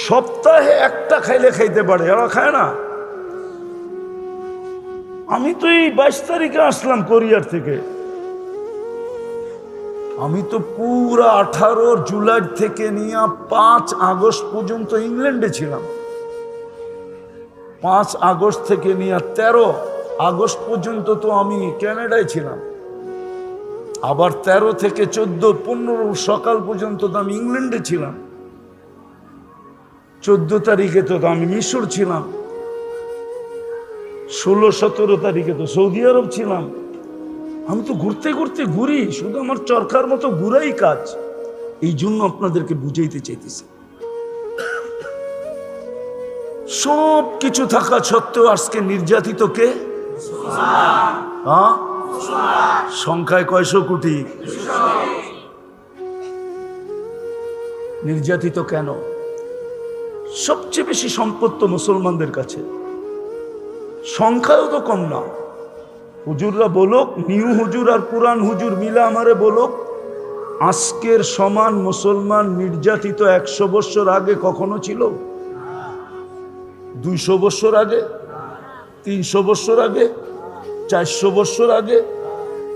সপ্তাহে একটা খাইলে খাইতে পারে, এরা খায় না। আমি তো এই 22 তারিখে আসলাম কোরিয়ার থেকে। আমি তো পুরা 18 জুলাই থেকে নিয়ে 5 আগস্ট পর্যন্ত ইংল্যান্ডে ছিলাম। 5 আগস্ট থেকে নিয়ে 13 আগস্ট পর্যন্ত তো আমি কানাডায় ছিলাম। আবার 13 থেকে 14, 15 সকাল পর্যন্ত তো আমি ইংল্যান্ডে ছিলাম। 14 তারিখে তো আমি মিশর ছিলাম। 16, 17 তারিখে তো সৌদি আরব ছিলাম। আমি তো ঘুরতে ঘুরতে ঘুরি, শুধু আমার চরকার মতো ঘুরাই কাজ। এই জন্য আপনাদেরকে বুঝাইতে চাইতেছি, সব কিছু থাকা সত্ত্বেও আজকে নির্যাতিত কে? হ্যাঁ, সংখ্যায় কয়শো কোটি। নির্যাতিত কেন? সবচেয়ে বেশি সম্পদ তো মুসলমানদের কাছে, সংখ্যাও তো কম না। হুজুররা বলুক, নিউ হুজুর আর পুরান হুজুর মিলা আমারে বলুক, আজকের সমান মুসলমান নির্যাতিত 100 বছর আগে কখনো ছিল? 200 বছর আগে, 300 বছর আগে, 400 বছর আগে,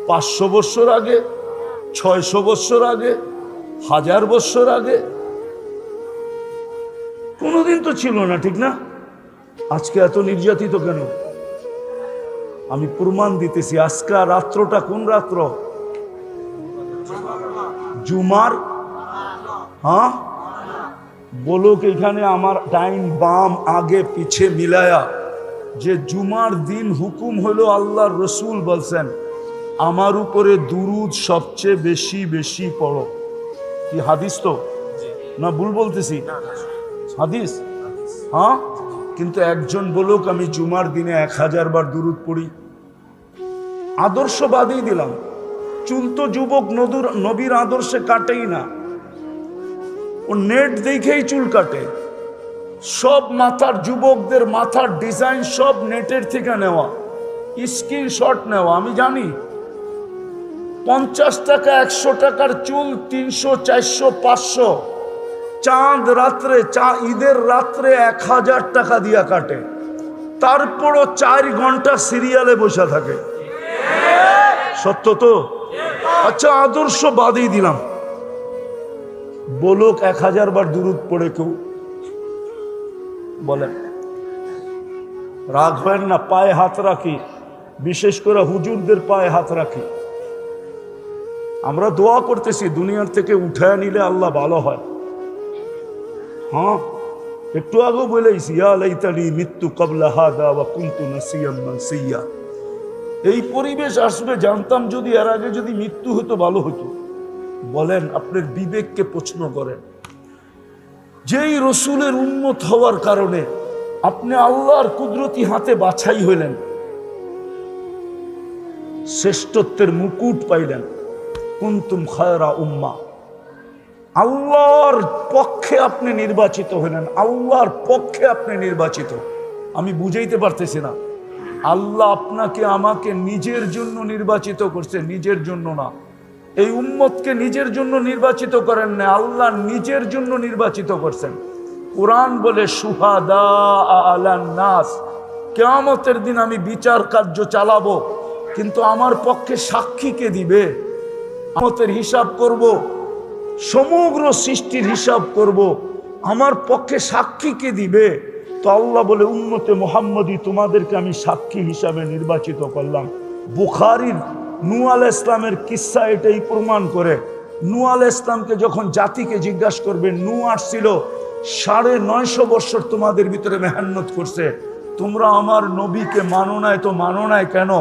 500 বছর আগে, 600 বছর আগে, 1000 বছর আগে? কোনোদিন তো ছিল না, ঠিক না? আজকে এত নির্যাতিত কেন? আমি প্রমাণ দিতেছি। আজকে রাত্রটা কোন রাত্র? জুমার। হ্যাঁ, বলুক এখানে আমার ডাইন বাম আগে পিছে মিলায়া, যে জুমার দিন হুকুম হলো, আল্লাহর রসুল বলছেন আমার উপরে দুরুদ সবচেয়ে বেশি বেশি পড়ো। কি হাদিস তো না? ভুল বলতেছি? হাদিস। হ্যাঁ, কিন্তু একজন বলুক আমি জুমার দিনে 1000 বার দুরুদ পড়ি। আদর্শ বাদই দিলাম, চুল তো যুবক নবীর আদর্শে কাটেই না, ও নেট দেখেই চুল কাটে। সব মাথার যুবকদের মাথার ডিজাইন সব নেটের থেকে নেওয়া, স্ক্রিনশট নেওয়া। আমি জানি 50 টাকা 100 টাকার চুল 300 400 500, চাঁদ রাত্রে ঈদের রাত্রে 1000 টাকা দিয়া কাটে, তারপরও 4 ঘন্টা সিরিয়ালে বসে থাকে। সত্য তো? আচ্ছা, আদর্শ বাদই দিলাম, বলুক 1000 বার দুরূদ পড়ে কেউ বলেন? রাগ হয় না? পায়ে হাত রাখি, বিশেষ করে হুজুরদের পায়ে হাত রাখি। আমরা দোয়া করতেছি দুনিয়ার থেকে উঠায় নিলে আল্লাহ ভালো হয়। হ্যাঁ, একটু আগে বলেছি, ইয়া লাইতানি মিত্তু ক্বাবলা হাদা ওয়া কুনতু নাসিয়াম মানসিয়া। এই পরিবেশ আসবে জানতাম যদি, এর আগে যদি মৃত্যু হতো ভালো হতো। বলেন, আপনার বিবেককে প্রশ্ন করেন। যেই রসুলের উম্মত হওয়ার কারণে আপনি আল্লাহর কুদরতি হাতে বাছাই হইলেন, শ্রেষ্ঠত্বের মুকুট পাইলেন। কুনতুম খায়রা উম্মাহ, আল্লাহর পক্ষে আপনি নির্বাচিত হলেন, আল্লাহর পক্ষে আপনি নির্বাচিত। আমি বুঝাইতে পারতেছি না। আল্লাহ আপনাকে আমাকে নিজের জন্য নির্বাচিত করছে, নিজের জন্য না। এই উম্মতকে নিজের জন্য নির্বাচিত করেন না, আল্লাহ নিজের জন্য নির্বাচিত করছেন। কোরআন বলে শুহাদা আলান নাস, কিয়ামতের দিন আমি বিচার কার্য চালাবো, কিন্তু আমার পক্ষে সাক্ষী কে দিবে? কিয়ামতের হিসাব করব, সমগ্র সৃষ্টির হিসাব করব, আমার পক্ষে সাক্ষী কে দিবে? তো আল্লাহ বলে, উম্মতে মুহাম্মদী তোমাদেরকে আমি সাক্ষী হিসাবে নির্বাচিত করলাম। বুখারীর নূহ আলাইহিস ইসলামের কিসসা এটাই প্রমাণ করে। নূহ আলাইহিস ইসলামকে যখন জাতিকে জিজ্ঞাসা করবে, নূহ আসছিল 950 বছর তোমাদের ভিতরে মেহনত করছে, তোমরা আমার নবীকে মানো নাই, তো মানো নাই কেন?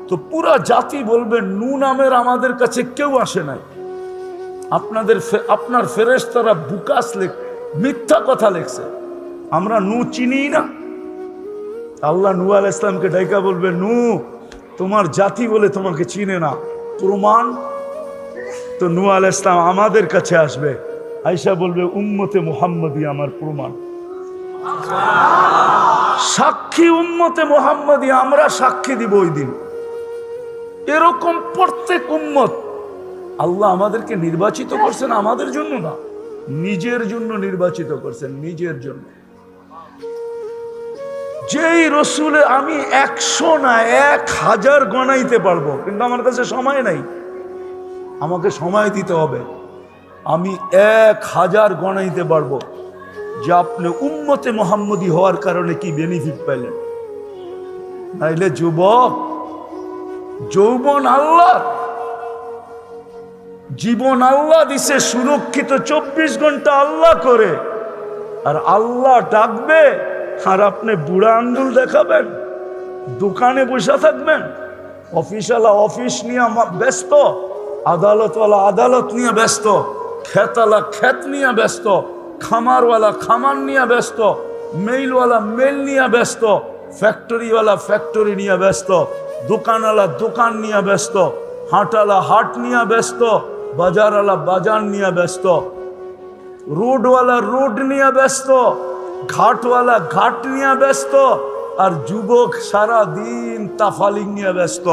তো পুরা জাতি বলবে, নূহ নামের আমাদের কাছে কেউ আসে নাই। আপনার ফেরেশতারা বুকাস মিথ্যা কথা লেখছে, আমরা নূহ চিনি না। আল্লাহ নূহ আলাইহিস ইসলামকে ডাইকা বলবে, নূহ তোমার জাতি বলে তোমাকে চিনে না, প্রমাণ? তো নূহ আলাইহিস ইসলাম আমাদের কাছে আসবে, আয়েশা বলবে, উম্মতে মুহাম্মদী আমার প্রমাণ। সাক্ষী উম্মতে মুহাম্মদী, আমরা সাক্ষী দিব ওই দিন। এরকম প্রত্যেক উম্মত আল্লাহ আমাদেরকে নির্বাচিত করছেন আমাদের জন্য না, নিজের জন্য নির্বাচিত করছেন, নিজের জন্য। যেই রসুলে আমি 100 না 1000 গণাইতে পারবো, কিন্তু আমার কাছে সময় নাই, আমাকে সময় দিতে হবে। আমি 1000 গণাইতে পারবো যে আপনি উম্মতে মুহাম্মদী হওয়ার কারণে কি বেনিফিট পেলেন। নাইলে যুবক, যৌবন আল্লাহ, জীবন আল্লাহ দিছে, সুরক্ষিত 24 ঘন্টা আল্লাহ করে, আর আল্লাহ ডাকবে আর আপনি বুড়া আঙ্গুল দেখাবেন, দোকানে বসে থাকবেন, অফিসওয়ালা অফিস নিয়ে ব্যস্ত, আদালতওয়ালা আদালত নিয়ে ব্যস্ত, খেতওয়ালা খেত নিয়ে ব্যস্ত, খামারওয়ালা খামার নিয়ে ব্যস্ত, মেইলওয়ালা মেইল নিয়ে ব্যস্ত, ফ্যাক্টরিওয়ালা ফ্যাক্টরি নিয়ে ব্যস্ত, দোকানওয়ালা দোকান নিয়ে ব্যস্ত, হাটওয়ালা হাট নিয়ে ব্যস্ত, বাজারওয়ালা বাজার নিয়ে ব্যস্ত, রোডওয়ালা রোড নিয়ে ব্যস্ত, ঘাটওয়ালা ঘাট নিয়ে ব্যস্ত, আর যুবক সারা দিন তাফালিং নিয়ে ব্যস্ত।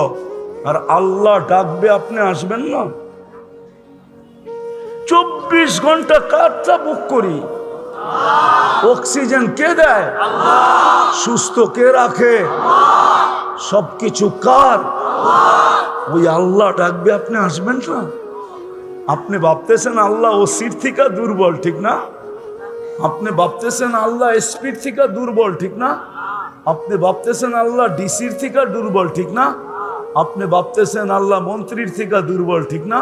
আর আল্লাহ ডাকবে, আপনি আসবেন না? 24 ঘন্টা কারটা বুক করি? অক্সিজেন কে দেয়? সুস্থ কে রাখে? সবকিছু কার? ওই আল্লাহ ডাকবে, আপনি আসবেন না? আপনি ভাবতেছেন আল্লাহ ওসির থেকে দুর্বল, ঠিক না? আপনি ভাবতেছেন আল্লাহ এসপির থেকে দুর্বল, ঠিক না? আপনি ভাবতেছেন আল্লাহ ডিসির থেকে দুর্বল, ঠিক না? আপনি ভাবতেছেন আল্লাহ মন্ত্রীর থেকে দুর্বল, ঠিক না?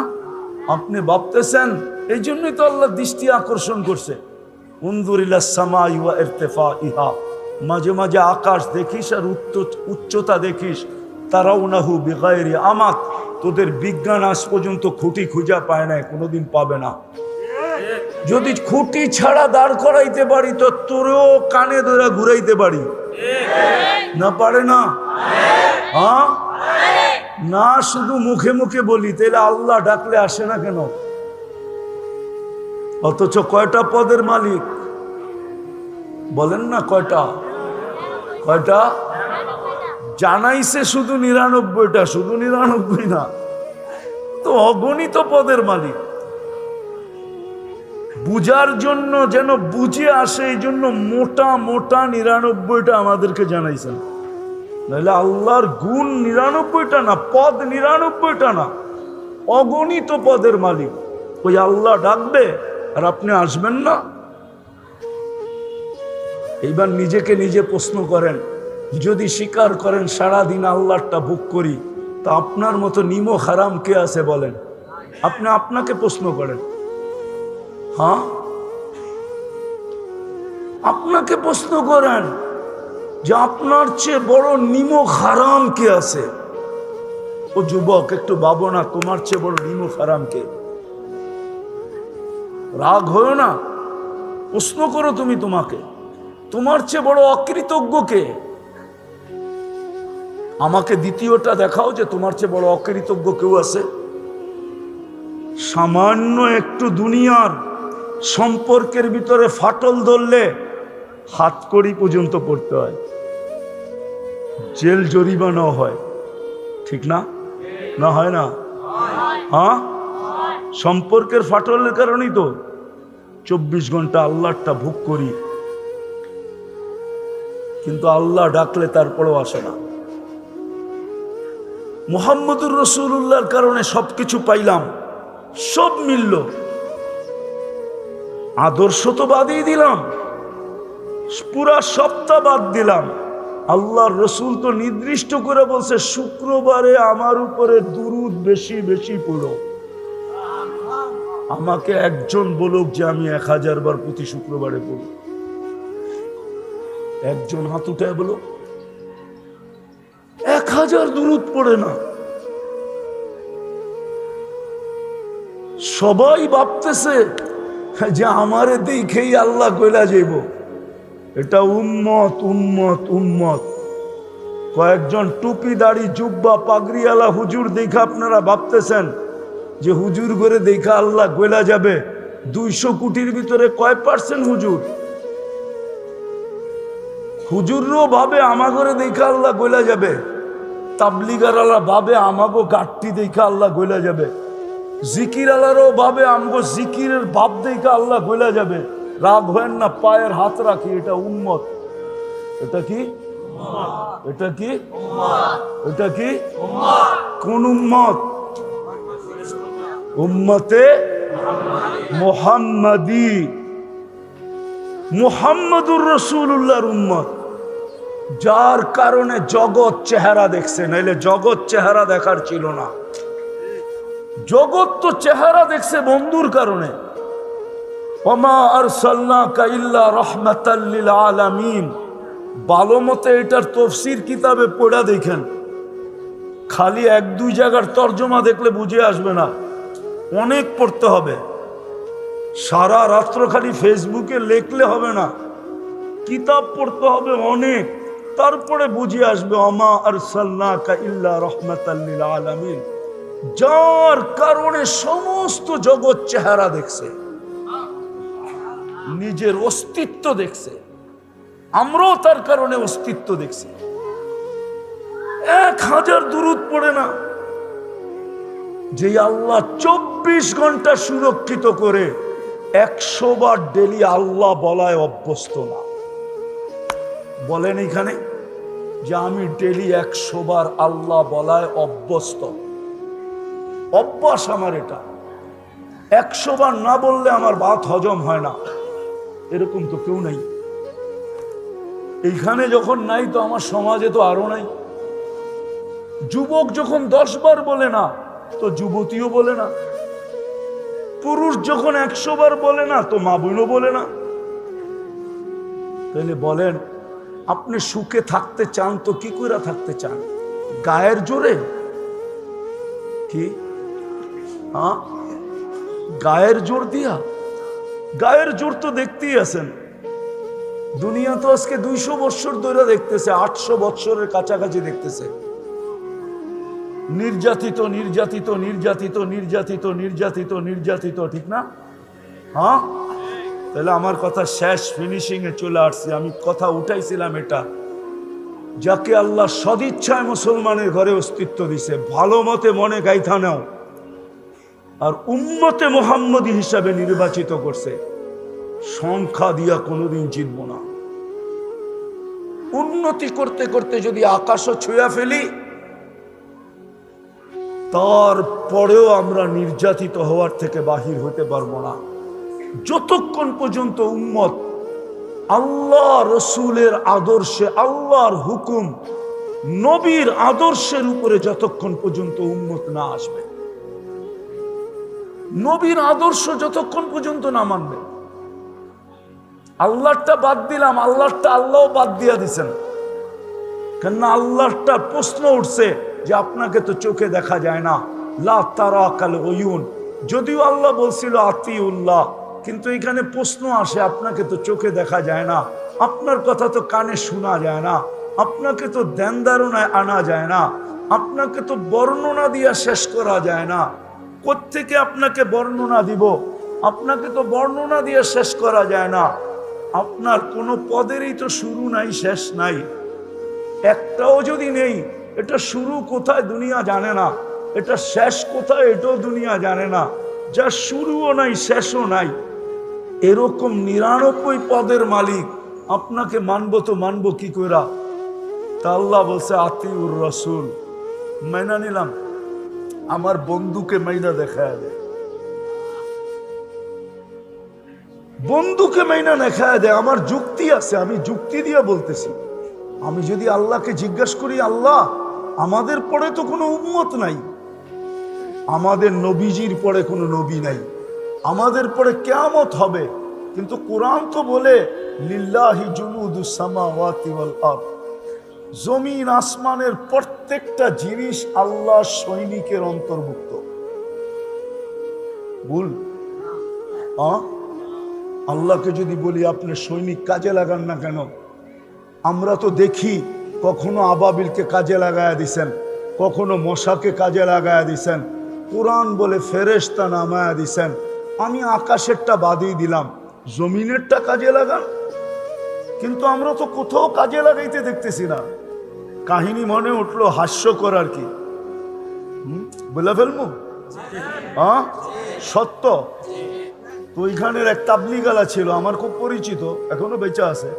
আপনি ভাবতেছেন, এই জন্যই তো আল্লাহ দৃষ্টি আকর্ষণ করছে। উনজুর ইলাস সামাই ওয়া ইরতিফাইহা, মাঝে মাঝে আকাশ দেখিস আর উচ্চতা দেখিস। তারাউনাহু বিগাইরি আমাত, তোদের বিজ্ঞান আজ পর্যন্ত খুঁটি খুঁজা পায় না, কোনোদিন পাবে না। যদি খুঁটি ছাড়া দাঁড় করাইতে পারি তো তোরেও কানে ধরে ঘুরাইতে পারি, না পারে না? হ্যাঁ না, শুধু মুখে মুখে বলি, তাহলে আল্লাহ ডাকলে আসে না কেন? অথচ কয়টা পদের মালিক? বলেন না কয়টা? কয়টা জানাইছে? শুধু ৯৯টা, শুধু ৯৯ না, তো অগণিত পদের মালিক। বুঝার জন্য যেন বুঝে আসে, এই জন্য মোটা মোটা ৯৯টা আমাদেরকে জানাইছেন। নাহলে আল্লাহর গুণ ৯৯টা না, পদ ৯৯টা না, অগণিত পদের মালিক। ওই আল্লাহ ডাকবে আর আপনি আসবেন না? এইবার নিজেকে নিজে প্রশ্ন করেন, যদি স্বীকার করেন সারাদিন আল্লাহটা ভোগ করি, তা আপনার মতো নিমক হারাম কে আছে বলেন? আপনি আপনাকে প্রশ্ন করেন। হ্যাঁ, আপনাকে প্রশ্ন করেন যে আপনার চেয়ে বড় নিমক হারাম কে আছে? ও যুবক, একটু ভাবো না, তোমার চেয়ে বড় নিমক হারাম কে? রাগ হয়েও না, প্রশ্ন করো তুমি তোমাকে, তোমার চেয়ে বড় অকৃতজ্ঞ কে? আমাকে দ্বিতীয়টা দেখাও যে তোমার চেয়ে বড় অকৃতজ্ঞ কেউ আছে। সামান্য একটু দুনিয়ার সম্পর্কের ভিতরে ফাটল ধরলে হাতকড়ি পর্যন্ত পড়তে হয়, জেল জরিমানা হয়, ঠিক না? না হয় না? হ্যাঁ, সম্পর্কের ফাটলের কারণেই তো ২৪ ঘন্টা আল্লাহটা ভোগ করি, কিন্তু আল্লাহ ডাকলে তারপরেও আসে না। মুহাম্মদুর রাসূলুল্লাহর কারণে সবকিছু পাইলাম, সব মিলল, আদর্শ তো বাদই দিলাম, পুরা সপ্তাহ বাদ দিলাম। আল্লাহর রসুল তো নির্দিষ্ট করে বলছে, শুক্রবারে আমার উপরে দুরূদ বেশি বেশি পড়ো। আমাকে একজন বলুক যে আমি ১০০০ বার প্রতি শুক্রবারে পড়ি। একজন হাত উঠায় বলো, ১০০০ দুরূদ পড়ে না। সবাই ভাবতেছে যে আমারে দেখেই আল্লাহ কইলা যাইব। এটা উম্মত উম্মত উম্মত। কয়েকজন টুপি দাড়ি জুব্বা পাগড়িওয়ালা হুজুর দেখে আপনারা ভাবতেছেন যে হুজুর করে দেখা আল্লাহ কইলা যাবে। ২০০ কোটির ভিতরে কয় পার্সেন্ট হুজুর? হুজুরও ভাবে আমাগরে দেখা আল্লাহ কইলা যাবে, তাবলিগারওয়ালা ভাবে আমাগো গাঠটি দেখা আল্লাহ কইলা যাবে, জিকির আলারও ভাবে আমগো জিকিরের ভাব দেখা আল্লাহ কইলা যাবে। রাগ হয় না, পায়ের হাত রাখি, এটা উম্মত। এটা কি? এটা কি? এটা কি? কোন উম্মত? উম্মতে মুহাম্মাদি, মুহাম্মদুর রাসূলুল্লাহর উম্মত, যার কারণে জগৎ চেহারা দেখছে, নাইলে জগৎ চেহারা দেখার ছিল না। জগৎ তো চেহারা দেখছে বন্ধুর কারণে। ওমা আরসালনাকা ইল্লা রাহমাতাল লিল আলামিন। ভালো মতে এটার তফসির কিতাবে পড়া দেখেন, খালি ১-২ জায়গার তর্জমা দেখলে বুঝে আসবে না, অনেক পড়তে হবে। সারা রাত্র খালি ফেসবুকে লেখলে হবে না, কিতাব পড়তে হবে অনেক, তারপরে বুঝে আসবে ওমা আরসালনাকা ইল্লা রাহমাতাল লিল আলামিন। যার কারণে সমস্ত জগৎ চেহারা দেখছে, নিজের অস্তিত্ব দেখছে, আমরাও তার কারণে অস্তিত্ব দেখছি। ১০০০ দুরূদ পড়ে না, যে আল্লাহ ২৪ ঘন্টা সুরক্ষিত করে ১০০ বার ডেলি আল্লাহ বলায় অভ্যস্ত না। বলেন এখানে যে আমি ডেলি ১০০ বার আল্লাহ বলায় অভ্যস্ত, অভ্যাস আমার এটা। ১০০ বার না বললে আমার ভাত হজম হয় না, এরকম তো কেউ নাই। এইখানে যখন নাই তো আমার সমাজে তো আরো নাই। যুবক যখন ১০ বার বলে না তো যুবতীও বলে না, পুরুষ যখন ১০০ বার বলে না তো মা বোনও বলে না। তাহলে বলেন, আপনি সুখে থাকতে চান তো কি করে থাকতে চান? গায়ের জোরে? কি? হ্যাঁ, গায়ের জোর দিয়া? গায়ের জোর তো দেখতেই আছেন। দুনিয়া তো আজকে ২০০ বৎসর ধরে দেখতেছে, ৮০০ বৎসরের কাছাকাছি দেখতেছে। নির্যাতিত নির্যাতিত নির্যাতিত নির্যাতিত নির্যাতিত নির্যাতিত, ঠিক না? হ্যাঁ, তাহলে আমার কথা শেষ, ফিনিশিং এ চলে আসছে। আমি কথা উঠাইছিলাম এটা, যাকে আল্লাহ সদিচ্ছায় মুসলমানের ঘরে অস্তিত্ব দিছে, ভালো মতে মনে গাইথা নাও, আর উম্মতে মুহাম্মদী হিসাবে নির্বাচিত করছে, সংখ্যা দিয়া কোনোদিন জিতব না। উন্নতি করতে করতে যদি আকাশও ছুঁয়া ফেলি, তারপরেও আমরা নির্যাতিত হওয়ার থেকে বাহির হতে পারবো না, যতক্ষণ পর্যন্ত উম্মত আল্লাহ রসুলের আদর্শে, আল্লাহর হুকুম, নবীর আদর্শের উপরে যতক্ষণ পর্যন্ত উম্মত না আসবে, নবীর আদর্শ যতক্ষণ পর্যন্ত না মানবে। আল্লাহটা বাদ দিলাম, আল্লাহটা আল্লাহ বাদ দিয়া দিছেন, কেননা আল্লাহটা প্রশ্ন উঠছে যে আপনাকে তো চোখে দেখা যায় না, লা তারা কাল উয়ুন। যদিও আল্লাহ বলছিল আতিউল্লাহ, কিন্তু এখানে প্রশ্ন আসে, আপনাকে তো চোখে দেখা যায় না, আপনার কথা তো কানে শোনা যায় না, আপনাকে তো ধ্যান ধারণায় আনা যায় না, আপনাকে তো বর্ণনা দিয়া শেষ করা যায় না। কোত্থেকে আপনাকে বর্ণনা দিব? আপনাকে তো বর্ণনা দিয়ে শেষ করা যায় না। আপনার কোনো পদেরই তো শুরু নাই, শেষ নাই, একটাও যদি নেই, এটা শুরু কোথায় দুনিয়া জানে না, এটা শেষ কোথায় এটাও দুনিয়া জানে না। যা শুরুও নাই, শেষও নাই, এরকম 99 পদের মালিক আপনাকে মানবো তো মানবো কি কইরা? তা আল্লাহ বলছে আতিউর রসুল, মাইনা নিলাম। আমার বন্ধুকে মাইনা দেখায় দেয়, বন্ধুকে মাইনা দেখায় দেয়। আমার যুক্তি আছে, আমি যুক্তি দিয়ে বলতেছি। আমি যদি আল্লাহকে জিজ্ঞাসা করি, আল্লাহ আমাদের পরে তো কোনো উম্মত নাই, আমাদের নবীজির পরে কোনো নবী নাই, আমাদের পরে কিয়ামত হবে, কিন্তু কোরআন তো বলে লিল্লাহি জুনুদুস সামাওয়াতি ওয়াল আরদ, জমিন আসমানের প্রত্যেকটা জিনিস আল্লাহর সৈনিকের অন্তর্ভুক্ত। ভুল? আল্লাহকে যদি বলি আপনি সৈনিক কাজে লাগান না কেন? আমরা তো দেখি কখনো আবাবিলকে কাজে লাগায়া দিছেন, কখনো মশাকে কাজে লাগায়া দিছেন, কোরআন বলে ফেরেশতা নামায়া দিছেন। আমি আকাশেরটা বাদই দিলাম, জমিনেরটা কাজে লাগান, কিন্তু আমরা তো কোথাও কাজে লাগাইতে দেখতেছি না। কাহিনী মনে উঠলো, হাস্যকর আর কি, বলে ফেলবো? সত্য তো। ওইখানের এক তাবলিগালা ছিল, আমার খুব পরিচিত, এখনো বেঁচে আছে।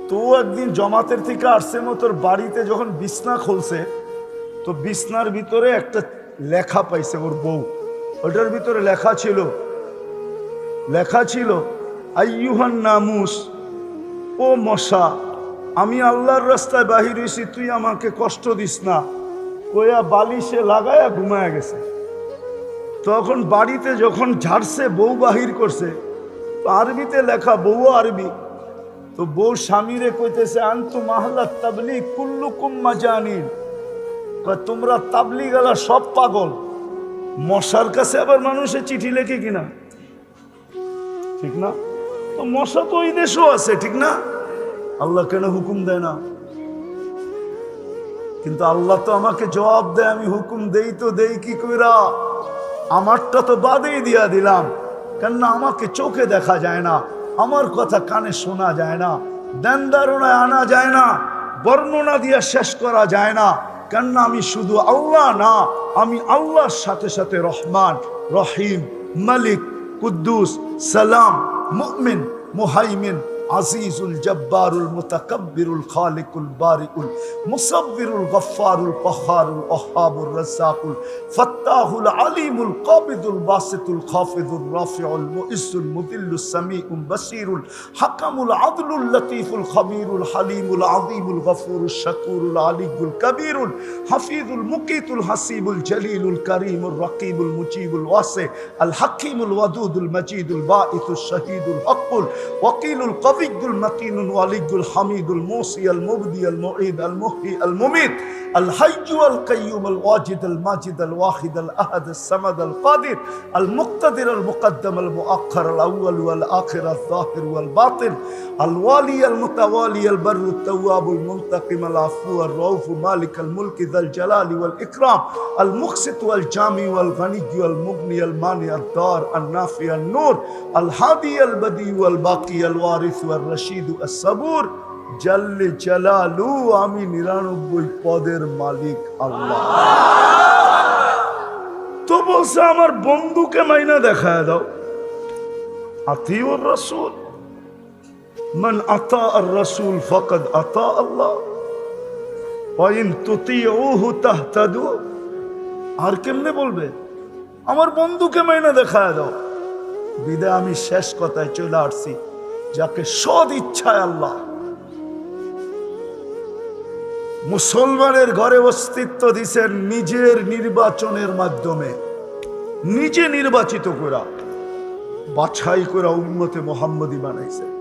তো একদিন জমাতের থেকে আসছে মতোর বাড়িতে যখন বিছনা খুলছে, তো বিছনার ভিতরে একটা লেখা পাইছে ওর বউ। ওটার ভিতরে লেখা ছিল আইয়ুহান নামুস, ও মশা, আমি আল্লাহর রাস্তায় বাহির হইছি, তুই আমাকে কষ্ট দিস না, কইয়া বালিশে লাগায়া ঘুমায়া গেছে। তখন বাড়িতে যখন ঝাড়ছে, বউ বাহির করছে, তো আরবিতে লেখা, বউ আরবি। তো বউ স্বামীরে কইতেছে, আনতু মাহলা তাবলিগ কুল্লুকুম মাজানিন, তোমরা তাবলিগালা সব পাগল। মশার কাছে আবার মানুষের চিঠি লেখে কিনা? ঠিক না? তো মশা তো ওই দেশও আছে, ঠিক না? আল্লাহ কেন হুকুম দেয় না? কিন্তু আল্লাহ তো আমাকে জবাব দেয়, আমি হুকুম দেই তো দেই কি কইরা? আমারটা তো বাদেই দিয়া দিলাম, কেননা আমাকে চোখে দেখা যায় না, আমার কথা কানে শোনা যায় না, ধ্যান ধারণায় আনা যায় না, বর্ণনা দিয়ে শেষ করা যায় না। কেননা আমি শুধু আল্লাহ না, আমি আল্লাহর সাথে সাথে রহমান, রহিম, মালিক, কুদ্দুস, সালাম, মুমিন, মুহাইমিন, আজিজুল জব্বারুল মুতাকাব্বিরুল খালিকুল বারিকুল মুসাব্বিরুল গফফারুল কহ্হারুল ওয়াহ্হাবুর রাজ্জাকুল ফাত্তাহুল আলিমুল কাবিদুল বাসিতুল খাফিদুর রাফিউল মুইজ্জুল মুদিল্লুস সামিউল বাসিরুল হাকামুল আদলুল লতীফুল খবীরুল হালিমুল আযীমুল গফুরুশ শাকুরুল আলিয়ুল কবীরুল হাফিজুল মুকিতুল হাসিবুল জলিলুল করিমুর রকিবুল মুজিবুল ওয়াসি আল হাকিমুল ওয়াদুদুল মজিদুল বাঈসুশ শাহীদুল হকুল ওয়াকিলুল কবিগুল মাকিনুল ওয়ালিগুল হামিদুল মুসিয়াল মুবদিয়াল মুঈদ আল মুহয়ি আল মুমিত আল হাইয়্যু আল কাইয়্যুম আল ওয়াজিদ আল মাজিদ আল ওয়াহিদ আল আহাদ আস সামাদ আল কাদির আল মুক্তাদির আল মুকদ্দাম আল মুআক্খার আল আউয়াল ওয়াল আখির আল যাহির ওয়াল বাতিন আল ওয়ালি আল মুতাওয়ালি আল বাররু আত তাওয়াব আল মুনতাকিম আল আফু আর রাউফ মালিক আল মুলক যাল জালালি ওয়াল ইকরাম আল মুকসিত ওয়াল জামি ওয়াল গনি ওয়াল মুগনি আল মানি আল দার আল নাফি আল নূর আল হাদি আল বদি ওয়াল বাকি আল ওয়ারিস ওয়াল রশিদ আস সাবুর জাল্লে জালালু। আমি 99 পদের মালিক আল্লাহ। তো বলছে আমার বন্ধুকে মাইনা দেখায় দাও। আতিউর রাসূল, মান আতা আর রাসূল ফাকাদ আতা আল্লাহ ওয়া ইন তুতিউহু তাহতাদু। আর কেমনে বলবে আমার বন্ধুকে মাইনা দেখায় দাও। বিদায় আমি শেষ কথায় চলে আসছি, যাকে সদ ইচ্ছায় আল্লাহ মুসলমানের ঘরে অস্তিত্ব দিছেন নিজের নির্বাচনের মাধ্যমে, নিজে নির্বাচিত করা বাছাই করা উম্মতে মুহাম্মদী বানাইছেন।